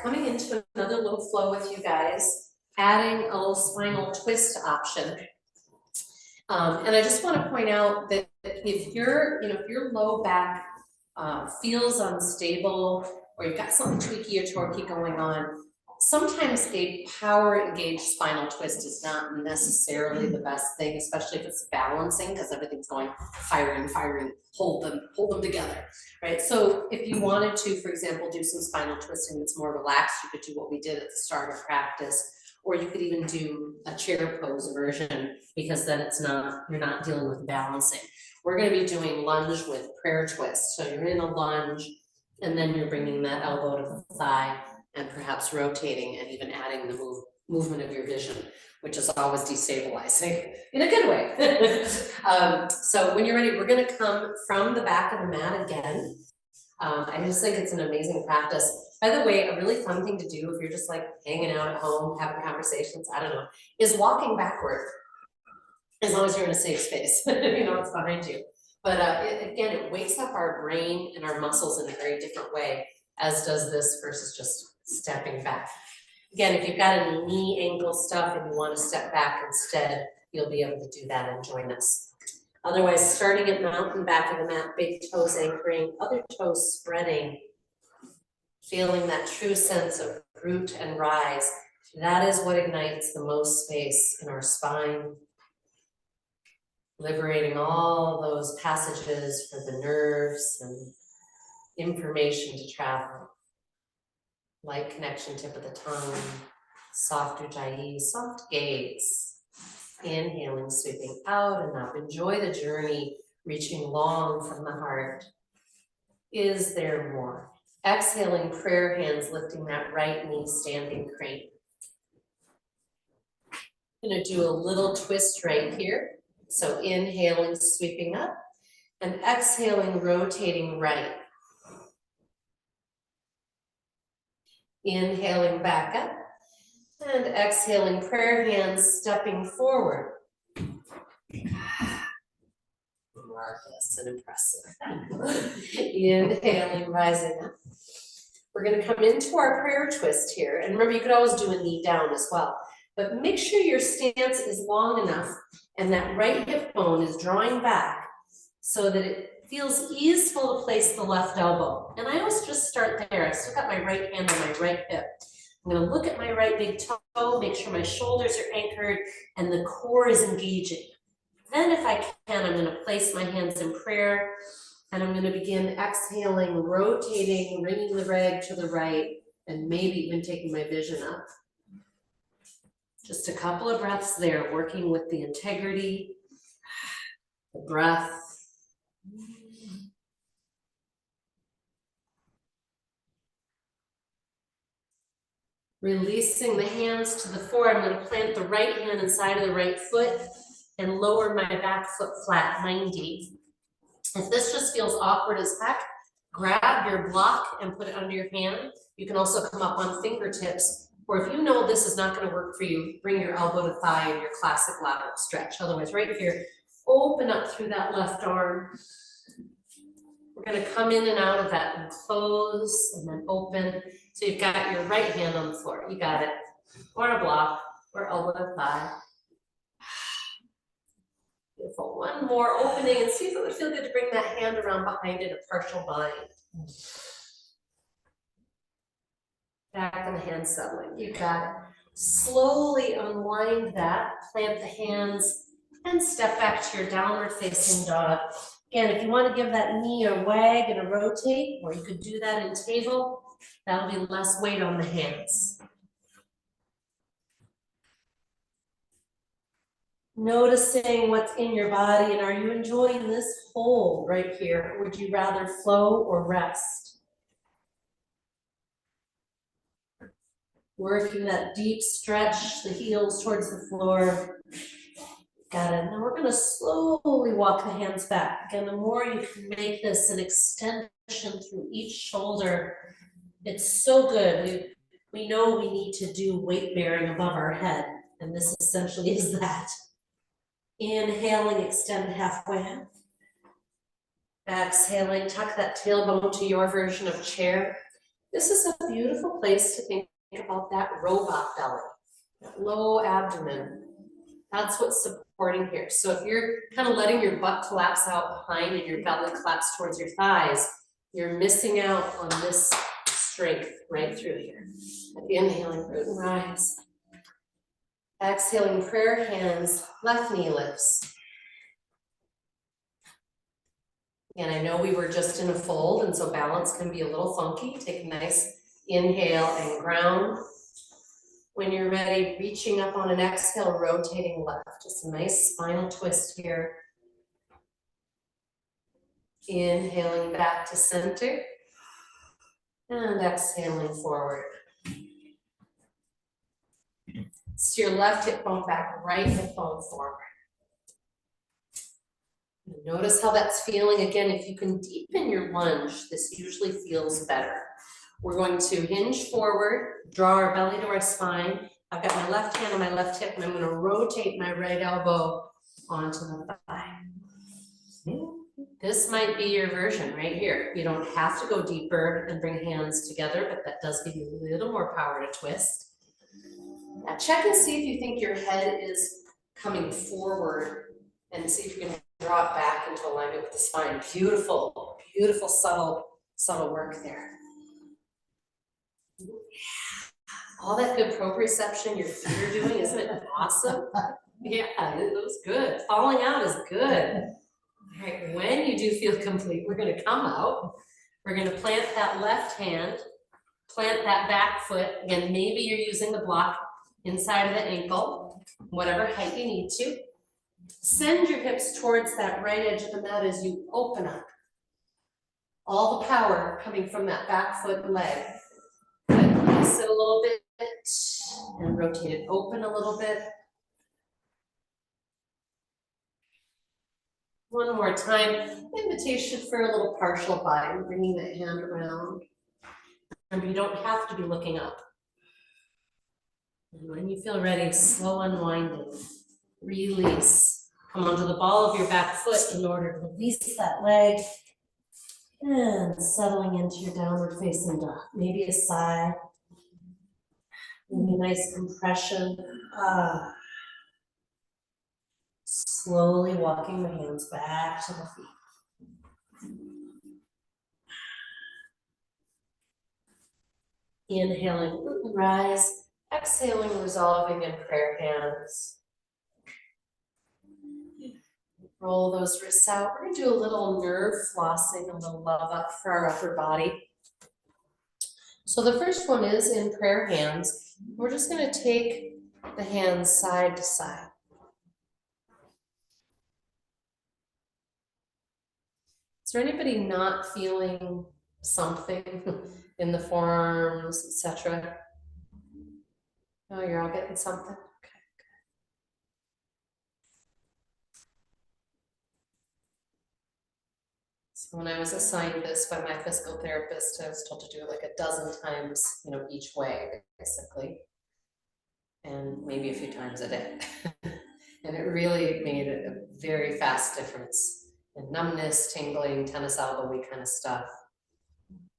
coming into another little flow with you guys, adding a little spinal twist option. And I just want to point out that if your low back feels unstable, or you've got something tweaky or torquey going on, sometimes a power engaged spinal twist is not necessarily the best thing, especially if it's balancing, because everything's going firing, hold them together, right? So if you wanted to, for example, do some spinal twisting that's more relaxed, you could do what we did at the start of practice, or you could even do a chair pose version, because then you're not dealing with balancing. We're going to be doing lunge with prayer twist. So you're in a lunge, and then you're bringing that elbow to the thigh, and perhaps rotating and even adding the movement of your vision, which is always destabilizing in a good way. So when you're ready, we're going to come from the back of the mat again. I just think it's an amazing practice. By the way, a really fun thing to do if you're just like hanging out at home, having conversations, I don't know, is walking backward. As long as you're in a safe space, you know, it's behind you. But again, it wakes up our brain and our muscles in a very different way, as does this versus just stepping back. Again, if you've got any knee ankle stuff and you want to step back instead, you'll be able to do that and join us. Otherwise, starting at mountain, back of the mat, big toes anchoring, other toes spreading, feeling that true sense of root and rise. That is what ignites the most space in our spine, liberating all those passages for the nerves and information to travel. Light connection, tip of the tongue, soft ujjayi, soft gaze. Inhaling, sweeping out and up. Enjoy the journey, reaching long from the heart. Is there more? Exhaling, prayer hands, lifting that right knee, standing crane. I'm going to do a little twist right here. So inhaling, sweeping up, and exhaling, rotating right. Inhaling back up, and exhaling, prayer hands, stepping forward. Marvelous and impressive. Inhaling, rising up. We're going to come into our prayer twist here. And remember, you could always do a knee down as well. But make sure your stance is long enough and that right hip bone is drawing back so that it feels easeful to place the left elbow. And I always just start there. I still got my right hand on my right hip. I'm going to look at my right big toe, make sure my shoulders are anchored and the core is engaging. Then if I can, I'm going to place my hands in prayer and I'm going to begin exhaling, rotating, bringing the rag to the right, and maybe even taking my vision up. Just a couple of breaths there, working with the integrity, the breath. Releasing the hands to the floor. I'm going to plant the right hand inside of the right foot and lower my back foot flat, 90. If this just feels awkward as heck, grab your block and put it under your hand. You can also come up on fingertips, or if you know this is not going to work for you, bring your elbow to thigh in your classic lateral stretch. Otherwise, right here, open up through that left arm. We're going to come in and out of that and close and then open. So you've got your right hand on the floor. You got it. Or a block, or elbow to thigh. Beautiful. One more opening, and see if it would feel good to bring that hand around behind it, a partial bind. Back and the hand settling. You got it. Slowly unwind that, plant the hands, and step back to your downward facing dog. Again, if you want to give that knee a wag and a rotate, or you could do that in table, that'll be less weight on the hands. Noticing what's in your body, and are you enjoying this hold right here? Or would you rather flow or rest? Working that deep stretch, the heels towards the floor. Got it. Now we're going to slowly walk the hands back. Again, the more you can make this an extension through each shoulder, it's so good. We know we need to do weight bearing above our head, and this essentially is that. Inhaling, extend halfway. Exhaling, tuck that tailbone to your version of chair. This is a beautiful place to think about that robot belly, that low abdomen. That's what's supporting here. So if you're kind of letting your butt collapse out behind and your belly collapse towards your thighs, you're missing out on this strength right through here. Inhaling, root and rise. Exhaling, prayer hands, left knee lifts. And I know we were just in a fold, and so balance can be a little funky. Take a nice inhale and ground. When you're ready, reaching up on an exhale, rotating left. Just a nice spinal twist here. Inhaling back to center. And exhaling forward. So your left hip bone back, right hip bone forward. Notice how that's feeling. Again, if you can deepen your lunge, this usually feels better. We're going to hinge forward, draw our belly to our spine. I've got my left hand on my left hip, and I'm going to rotate my right elbow onto the thigh. This might be your version right here. You don't have to go deeper and bring hands together, but that does give you a little more power to twist. Now check and see if you think your head is coming forward, and see if you can draw it back into alignment with the spine. Beautiful, beautiful, subtle work there. All that good proprioception your feet are doing, isn't it awesome? Yeah, it was good. Falling out is good. All right, when you do feel complete, we're going to come out. We're going to plant that left hand, plant that back foot. Again, maybe you're using the block inside of the ankle, whatever height you need to. Send your hips towards that right edge of the mat as you open up. All the power coming from that back foot and leg. Release it a little bit and rotate it open a little bit. One more time, invitation for a little partial bind, bringing that hand around. And you don't have to be looking up. And when you feel ready, slow unwinding, release. Come onto the ball of your back foot in order to release that leg. And settling into your downward facing dog. Maybe a sigh. Maybe a nice compression. Slowly walking the hands back to the feet. Inhaling, root and rise. Exhaling, resolving in prayer hands. Roll those wrists out. We're going to do a little nerve flossing, a little love up for our upper body. So the first one is in prayer hands. We're just going to take the hands side to side. Is there anybody not feeling something in the forearms, etc.? Oh, you're all getting something? Okay. So when I was assigned this by my physical therapist, I was told to do it like a dozen times, each way, basically. And maybe a few times a day. And it really made a very fast difference in numbness, tingling, tennis elbow-y kind of stuff.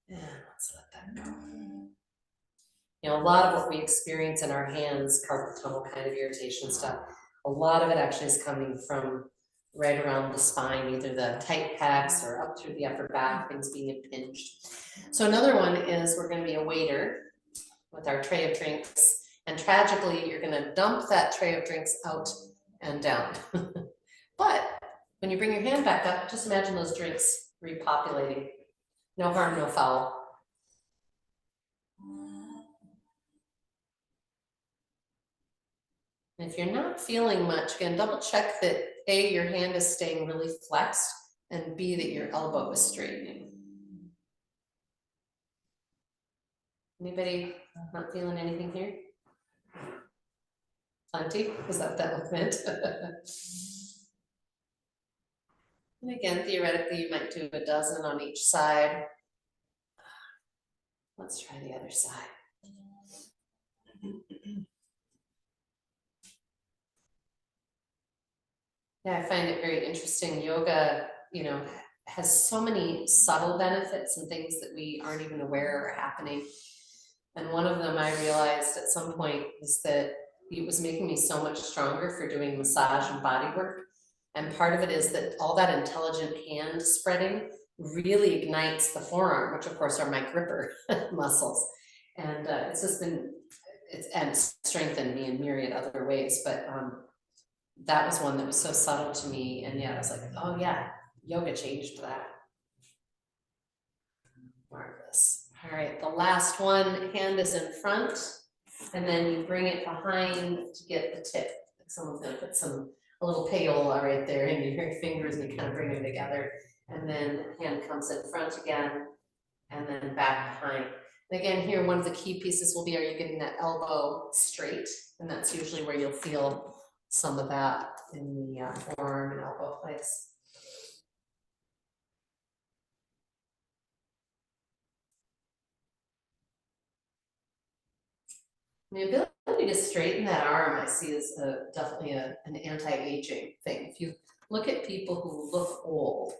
Yeah, let's let that go. A lot of what we experience in our hands, carpal tunnel kind of irritation stuff, a lot of it actually is coming from right around the spine, either the tight pecs or up through the upper back, things being impinged. So another one is we're going to be a waiter with our tray of drinks, and tragically, you're going to dump that tray of drinks out and down. But when you bring your hand back up, just imagine those drinks repopulating. No harm, no foul. And if you're not feeling much, again, double check that A, your hand is staying really flexed, and B, that your elbow is straightening. Anybody not feeling anything here? Plenty? Is that what that meant? And again, theoretically, you might do a dozen on each side. Let's try the other side. Yeah, I find it very interesting. Yoga, you know, has so many subtle benefits and things that we aren't even aware are happening. And one of them I realized at some point is that it was making me so much stronger for doing massage and body work. And part of it is that all that intelligent hand spreading really ignites the forearm, which of course are my gripper muscles. And it's just been, and strengthened me in myriad other ways. But that was one that was so subtle to me. And yeah, I was like, oh yeah, yoga changed that. Marvelous. All right, the last one, hand is in front, and then you bring it behind to get the tip. Someone's gonna put a little payola right there in your fingers, and you kind of bring them together. And then hand comes in front again, and then back behind. And again, here, one of the key pieces will be, are you getting that elbow straight? And that's usually where you'll feel some of that in the forearm and elbow place. The ability to straighten that arm, I see, is definitely an anti-aging thing. If you look at people who look old,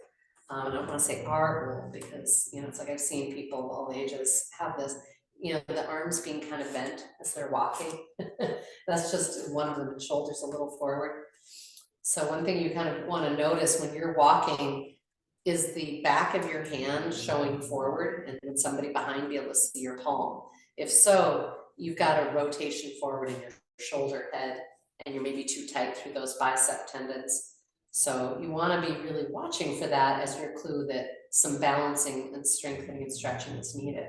I don't want to say are old because, you know, it's like I've seen people of all ages have this, you know, the arms being kind of bent as they're walking. That's just one of them, the shoulders a little forward. So one thing you kind of want to notice when you're walking is the back of your hand showing forward, and then somebody behind be able to see your palm. If so, you've got a rotation forward in your shoulder head, and you're maybe too tight through those bicep tendons. So you want to be really watching for that as your clue that some balancing and strengthening and stretching is needed.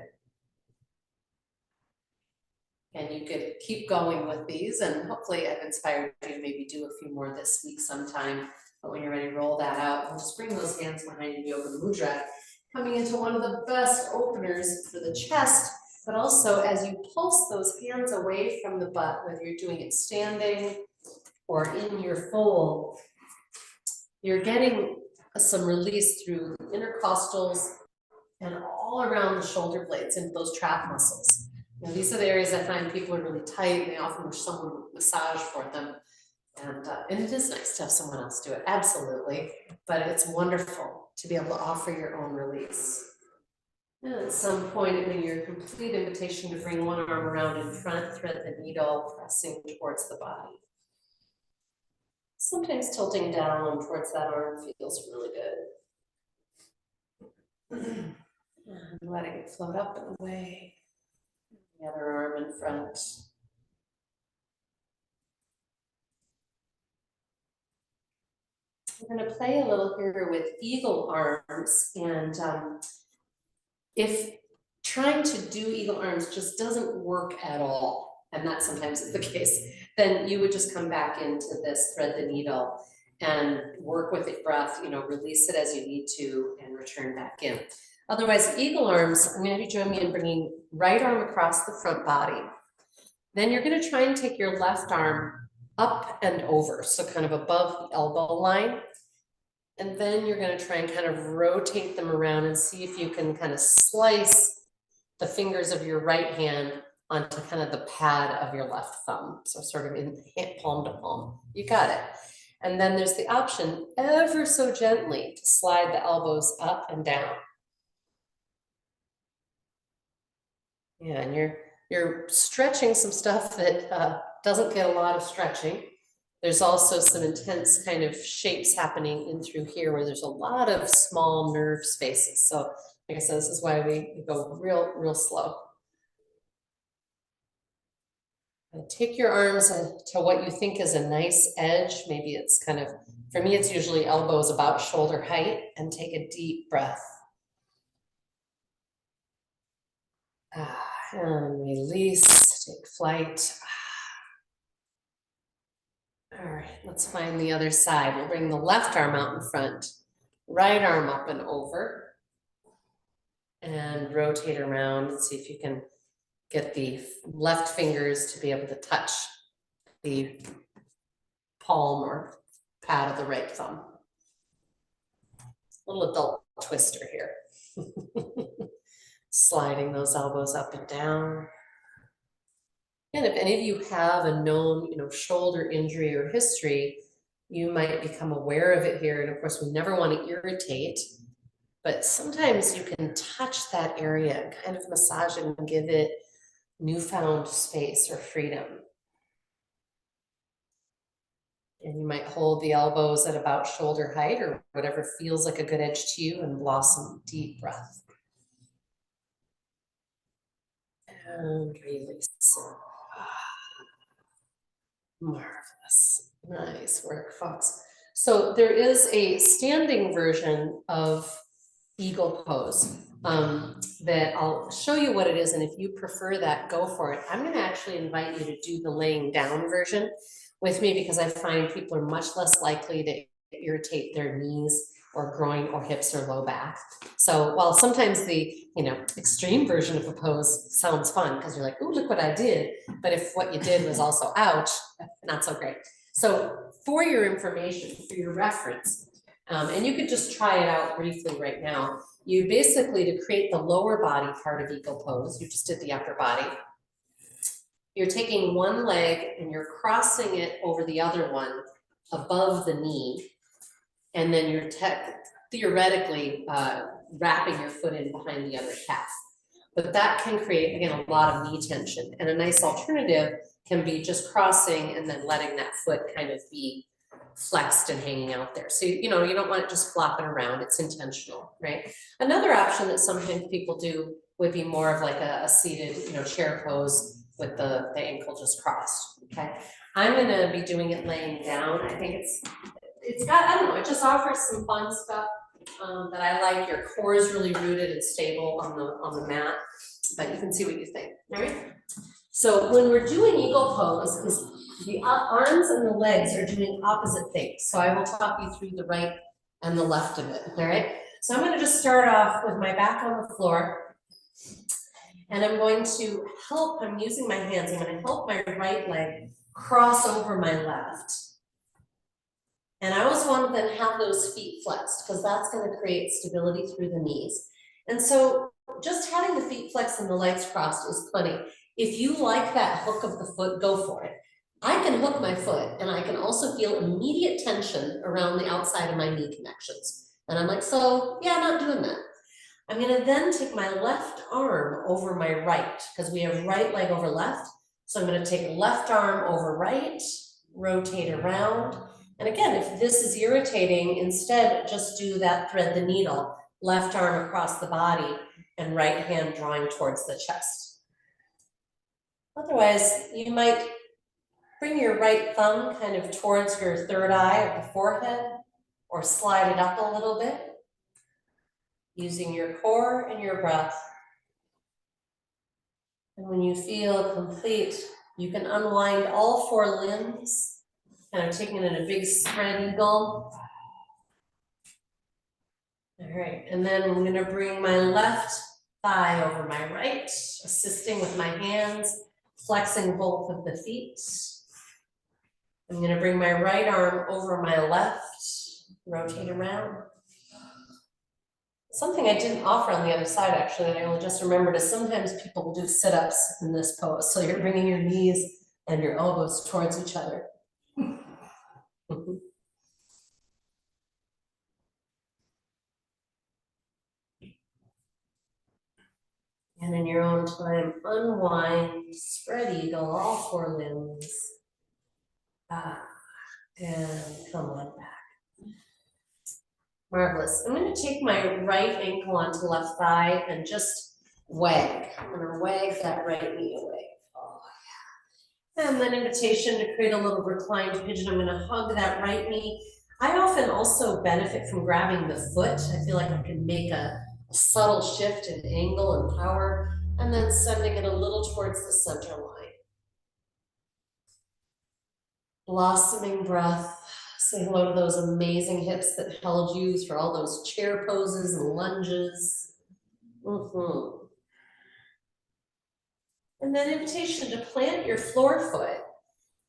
And you could keep going with these, and hopefully I've inspired you to maybe do a few more this week sometime. But when you're ready, roll that out. We'll just bring those hands behind in Yoga Mudra, coming into one of the best openers for the chest, but also as you pulse those hands away from the butt, whether you're doing it standing or in your fold, you're getting some release through the intercostals and all around the shoulder blades and those trap muscles. You know, these are the areas I find people are really tight, and they often wish someone would massage for them. And it is nice to have someone else do it, absolutely. But it's wonderful to be able to offer your own release. And at some point, when you're complete, invitation to bring one arm around in front, thread the needle, pressing towards the body. Sometimes tilting down towards that arm feels really good. And letting it float up and away. The other arm in front. We're going to play a little here with eagle arms, and if trying to do eagle arms just doesn't work at all, and that sometimes is the case, then you would just come back into this, thread the needle, and work with it, breath, you know, release it as you need to, and return back in. Otherwise, eagle arms, I'm going to join me in bringing right arm across the front body. Then you're going to try and take your left arm up and over, so kind of above the elbow line. And then you're going to try and kind of rotate them around and see if you can kind of slice the fingers of your right hand onto kind of the pad of your left thumb. So sort of in palm to palm. You got it. And then there's the option, ever so gently, to slide the elbows up and down. Yeah, and you're stretching some stuff that doesn't get a lot of stretching. There's also some intense kind of shapes happening in through here where there's a lot of small nerve spaces. So like I said, this is why we go real slow. And take your arms to what you think is a nice edge. Maybe it's kind of, for me, it's usually elbows about shoulder height, and take a deep breath. And release, take flight. let's find the other side. We'll bring the left arm out in front, right arm up and over, and rotate around and see if you can get the left fingers to be able to touch the palm or pad of the right thumb. Little adult twister here. Sliding those elbows up and down. And if any of you have a known, shoulder injury or history, you might become aware of it here. And of course, we never want to irritate, but sometimes you can touch that area and kind of massage it and give it newfound space or freedom. And you might hold the elbows at about shoulder height or whatever feels like a good edge to you and blossom deep breath. And release. Marvelous. Nice work, folks. So there is a standing version of eagle pose that I'll show you what it is. And if you prefer that, go for it. I'm going to actually invite you to do the laying down version with me because I find people are much less likely to irritate their knees or groin or hips or low back. So while sometimes the extreme version of a pose sounds fun because you're like, oh, look what I did. But if what you did was also ouch, not so great. So for your information, for your reference, and you could just try it out briefly right now, you basically, to create the lower body part of eagle pose, you just did the upper body. You're taking one leg and you're crossing it over the other one above the knee. And then you're theoretically wrapping your foot in behind the other calf. But that can create, again, a lot of knee tension. And a nice alternative can be just crossing and then letting that foot kind of be flexed and hanging out there. So, you don't want it just flopping around. It's intentional, right? Another option that sometimes people do would be more of like a seated, chair pose with the ankle just crossed, okay? I'm gonna be doing it laying down. I think it's got, I don't know, it just offers some fun stuff that I like. Your core is really rooted and stable on the mat, but you can see what you think, all right? So when we're doing eagle pose, the arms and the legs are doing opposite things. So I will talk you through the right and the left of it, all right? So I'm gonna just start off with my back on the floor, and I'm going to I'm using my hands, I'm gonna help my right leg cross over my left. And I always want to then have those feet flexed because that's going to create stability through the knees. And so just having the feet flexed and the legs crossed is plenty. If you like that hook of the foot, go for it. I can hook my foot and I can also feel immediate tension around the outside of my knee connections. And I'm like, so yeah, I'm not doing that. I'm going to then take my left arm over my right because we have right leg over left. So I'm going to take left arm over right, rotate around. And again, if this is irritating, instead just do that thread the needle, left arm across the body and right hand drawing towards the chest. Otherwise, you might bring your right thumb kind of towards your third eye of the forehead or slide it up a little bit using your core and your breath. And when you feel complete, you can unwind all four limbs. Kind of taking it in a big spread eagle. All right, and then I'm gonna bring my left thigh over my right, assisting with my hands, flexing both of the feet. I'm gonna bring my right arm over my left, rotate around. Something I didn't offer on the other side, actually, that I only just remembered is sometimes people will do sit-ups in this pose. So you're bringing your knees and your elbows towards each other. And in your own time, unwind, spread eagle, all four limbs. And come on back. Marvelous. I'm going to take my right ankle onto left thigh and just wag. I'm going to wag that right knee away. Oh, yeah. And then invitation to create a little reclined pigeon. I'm going to hug that right knee. I often also benefit from grabbing the foot. I feel like I can make a subtle shift in angle and power, and then sending it a little towards the center line. Blossoming breath. Say hello to those amazing hips that held you through all those chair poses and lunges. And then invitation to plant your floor foot.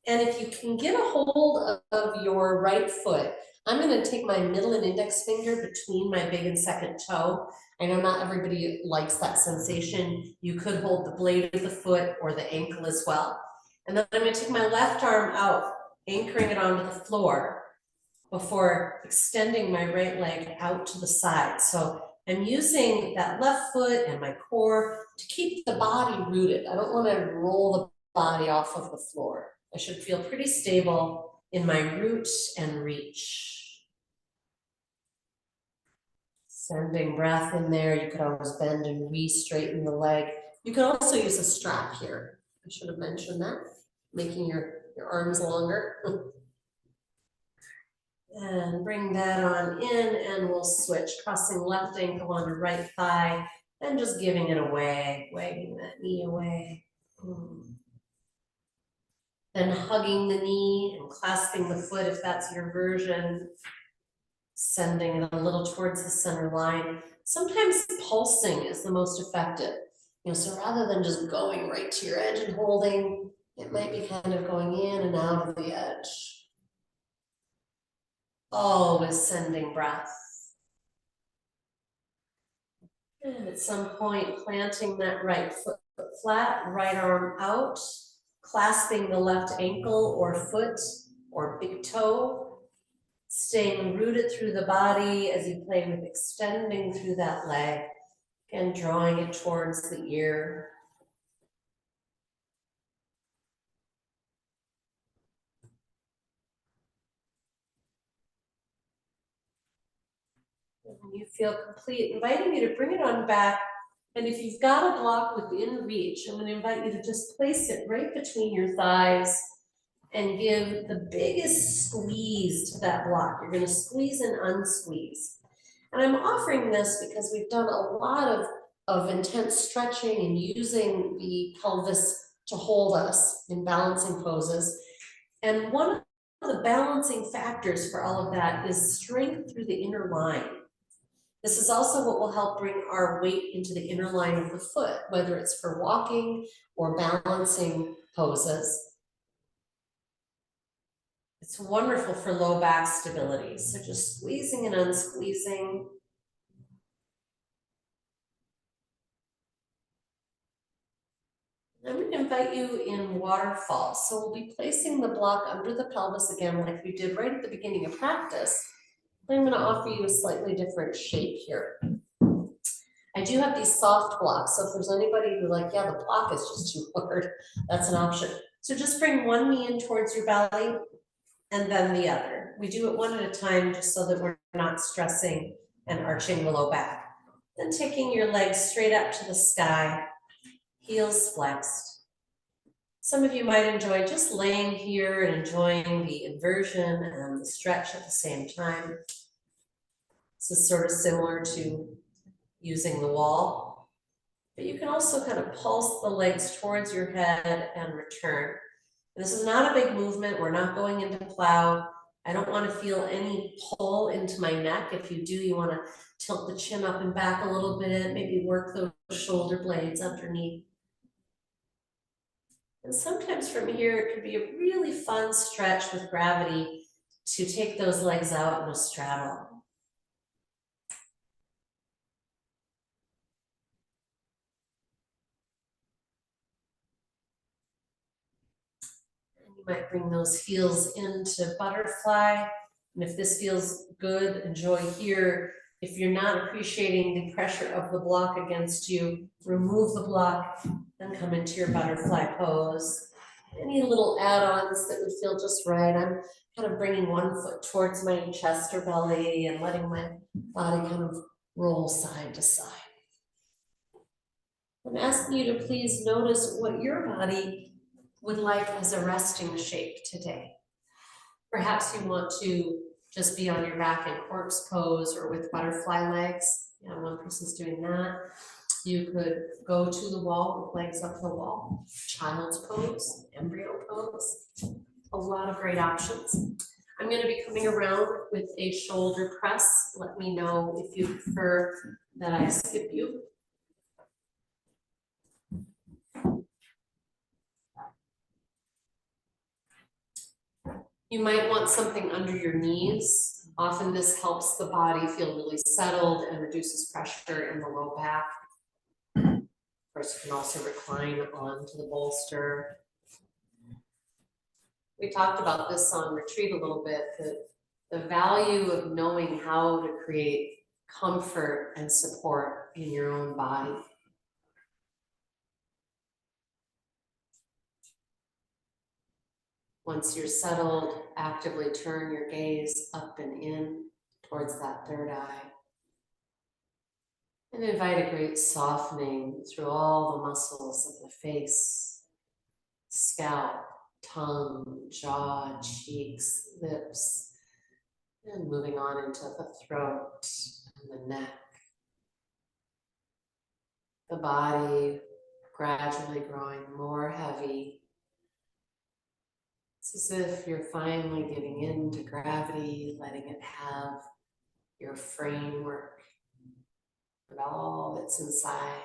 And if you can get a hold of your right foot, I'm going to take my middle and index finger between my big and second toe. I know not everybody likes that sensation. You could hold the blade of the foot or the ankle as well. And then I'm going to take my left arm out, anchoring it onto the floor before extending my right leg out to the side. So I'm using that left foot and my core to keep the body rooted. I don't want to roll the body off of the floor. I should feel pretty stable in my root and reach. Sending breath in there. You could always bend and re-straighten the leg. You can also use a strap here. I should have mentioned that, making your arms longer. And bring that on in, and we'll switch, crossing left ankle onto right thigh, and just giving it away, wagging that knee away. Then hugging the knee and clasping the foot if that's your version. Sending it a little towards the center line. Sometimes pulsing is the most effective. So rather than just going right to your edge and holding, it might be kind of going in and out of the edge. Always sending breath. And at some point, planting that right foot flat, right arm out, clasping the left ankle or foot or big toe, staying rooted through the body as you play with extending through that leg and drawing it towards the ear. When you feel complete, inviting you to bring it on back. And if you've got a block within reach, I'm going to invite you to just place it right between your thighs and give the biggest squeeze to that block. You're going to squeeze and unsqueeze. And I'm offering this because we've done a lot of intense stretching and using the pelvis to hold us in balancing poses. And one of the balancing factors for all of that is strength through the inner line. This is also what will help bring our weight into the inner line of the foot, whether it's for walking or balancing poses. It's wonderful for low back stability. So just squeezing and unsqueezing. I'm going to invite you in waterfall. So we'll be placing the block under the pelvis again, like we did right at the beginning of practice. I'm going to offer you a slightly different shape here. I do have these soft blocks, so if there's anybody who's like, yeah, the block is just too hard, that's an option. So just bring one knee in towards your belly and then the other. We do it one at a time just so that we're not stressing and arching the low back. Then taking your legs straight up to the sky, heels flexed. Some of you might enjoy just laying here and enjoying the inversion and the stretch at the same time. This is sort of similar to using the wall, but you can also kind of pulse the legs towards your head and return. This is not a big movement. We're not going into plow. I don't want to feel any pull into my neck. If you do, you want to tilt the chin up and back a little bit, maybe work those shoulder blades underneath. And sometimes from here, it could be a really fun stretch with gravity to take those legs out in a straddle. And you might bring those heels into butterfly. And if this feels good, enjoy here. If you're not appreciating the pressure of the block against you, remove the block and come into your butterfly pose. Any little add-ons that would feel just right. I'm kind of bringing one foot towards my chest or belly and letting my body kind of roll side to side. I'm asking you to please notice what your body would like as a resting shape today. Perhaps you want to just be on your back in corpse pose or with butterfly legs. Yeah, one person's doing that. You could go to the wall with legs up the wall, child's pose, embryo pose. a lot of great options. I'm going to be coming around with a shoulder press. Let me know if you prefer that I skip you. You might want something under your knees. Often this helps the body feel really settled and reduces pressure in the low back. Of course, you can also recline onto the bolster. We talked about this on retreat a little bit, that the value of knowing how to create comfort and support in your own body. Once you're settled, actively turn your gaze up and in towards that third eye. And invite a great softening through all the muscles of the face, scalp, tongue, jaw, cheeks, lips, and moving on into the throat and the neck. The body gradually growing more heavy. It's as if you're finally giving in to gravity, letting it have your framework and all that's inside.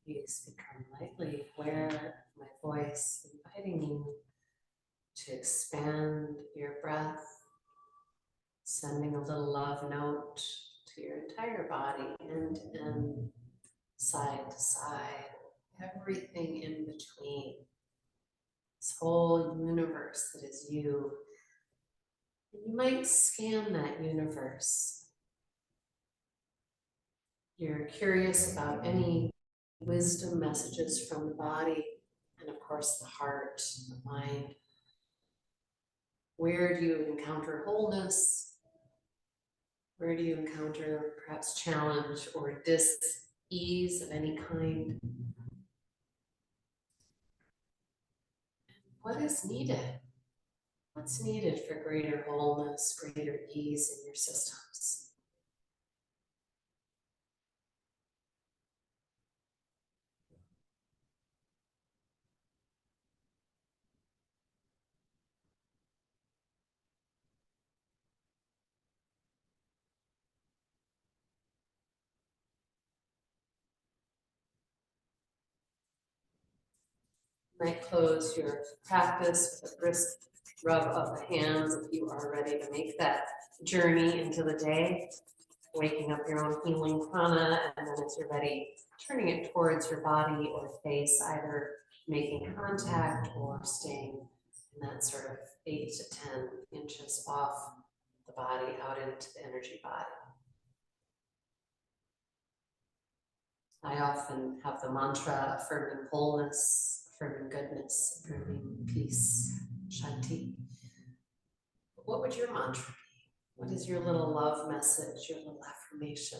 Please become lightly aware of my voice, inviting you to expand your breath, sending a little love note to your entire body, end to end, side to side, everything in between. This whole universe that is you. And you might scan that universe. You're curious about any wisdom messages from the body, and of course the heart, the mind. Where do you encounter wholeness? Where do you encounter perhaps challenge or dis-ease? ease of any kind. What is needed? What's needed for greater wholeness, greater ease in your systems? Might close your practice with a brisk rub of the hands if you are ready to make that journey into the day, waking up your own healing prana, and then as you're ready, turning it towards your body or face, either making contact or staying in that sort of 8 to 10 inches off the body out into the energy body. I often have the mantra affirming wholeness, affirming goodness, affirming peace, shanti. What would your mantra be? What is your little love message, your little affirmation?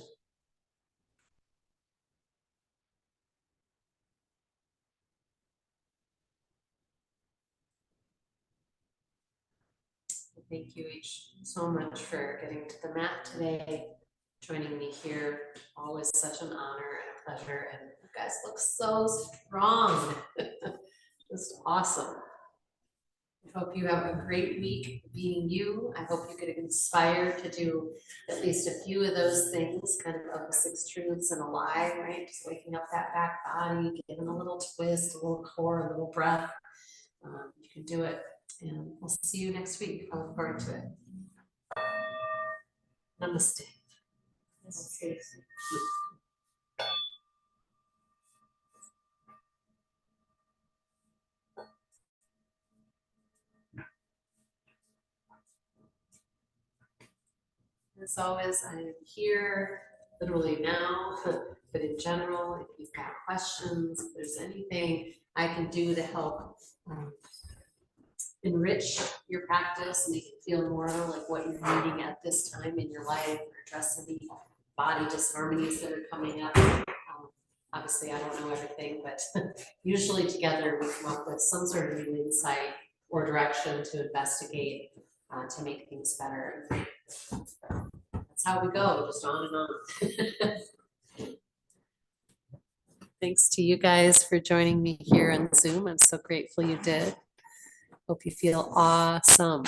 Thank you each so much for getting to the mat today, joining me here. Always such an honor and a pleasure, and you guys look so strong. Just awesome. I hope you have a great week being you. I hope you get inspired to do at least a few of those things, kind of the 6 truths and a lie, right? Just waking up that back body, giving a little twist, a little core, a little breath. You can do it. And we'll see you next week. I look forward to it. Namaste. Namaste. As always, I am here literally now, but in general, if you've got questions, if there's anything I can do to help enrich your practice, make it feel more like what you're needing at this time in your life, or address any body disharmonies that are coming up. Obviously, I don't know everything, but usually together we come up with some sort of new insight or direction to investigate to make things better. That's how we go, just on and on. Thanks to you guys for joining me here on Zoom. I'm so grateful you did. Hope you feel awesome.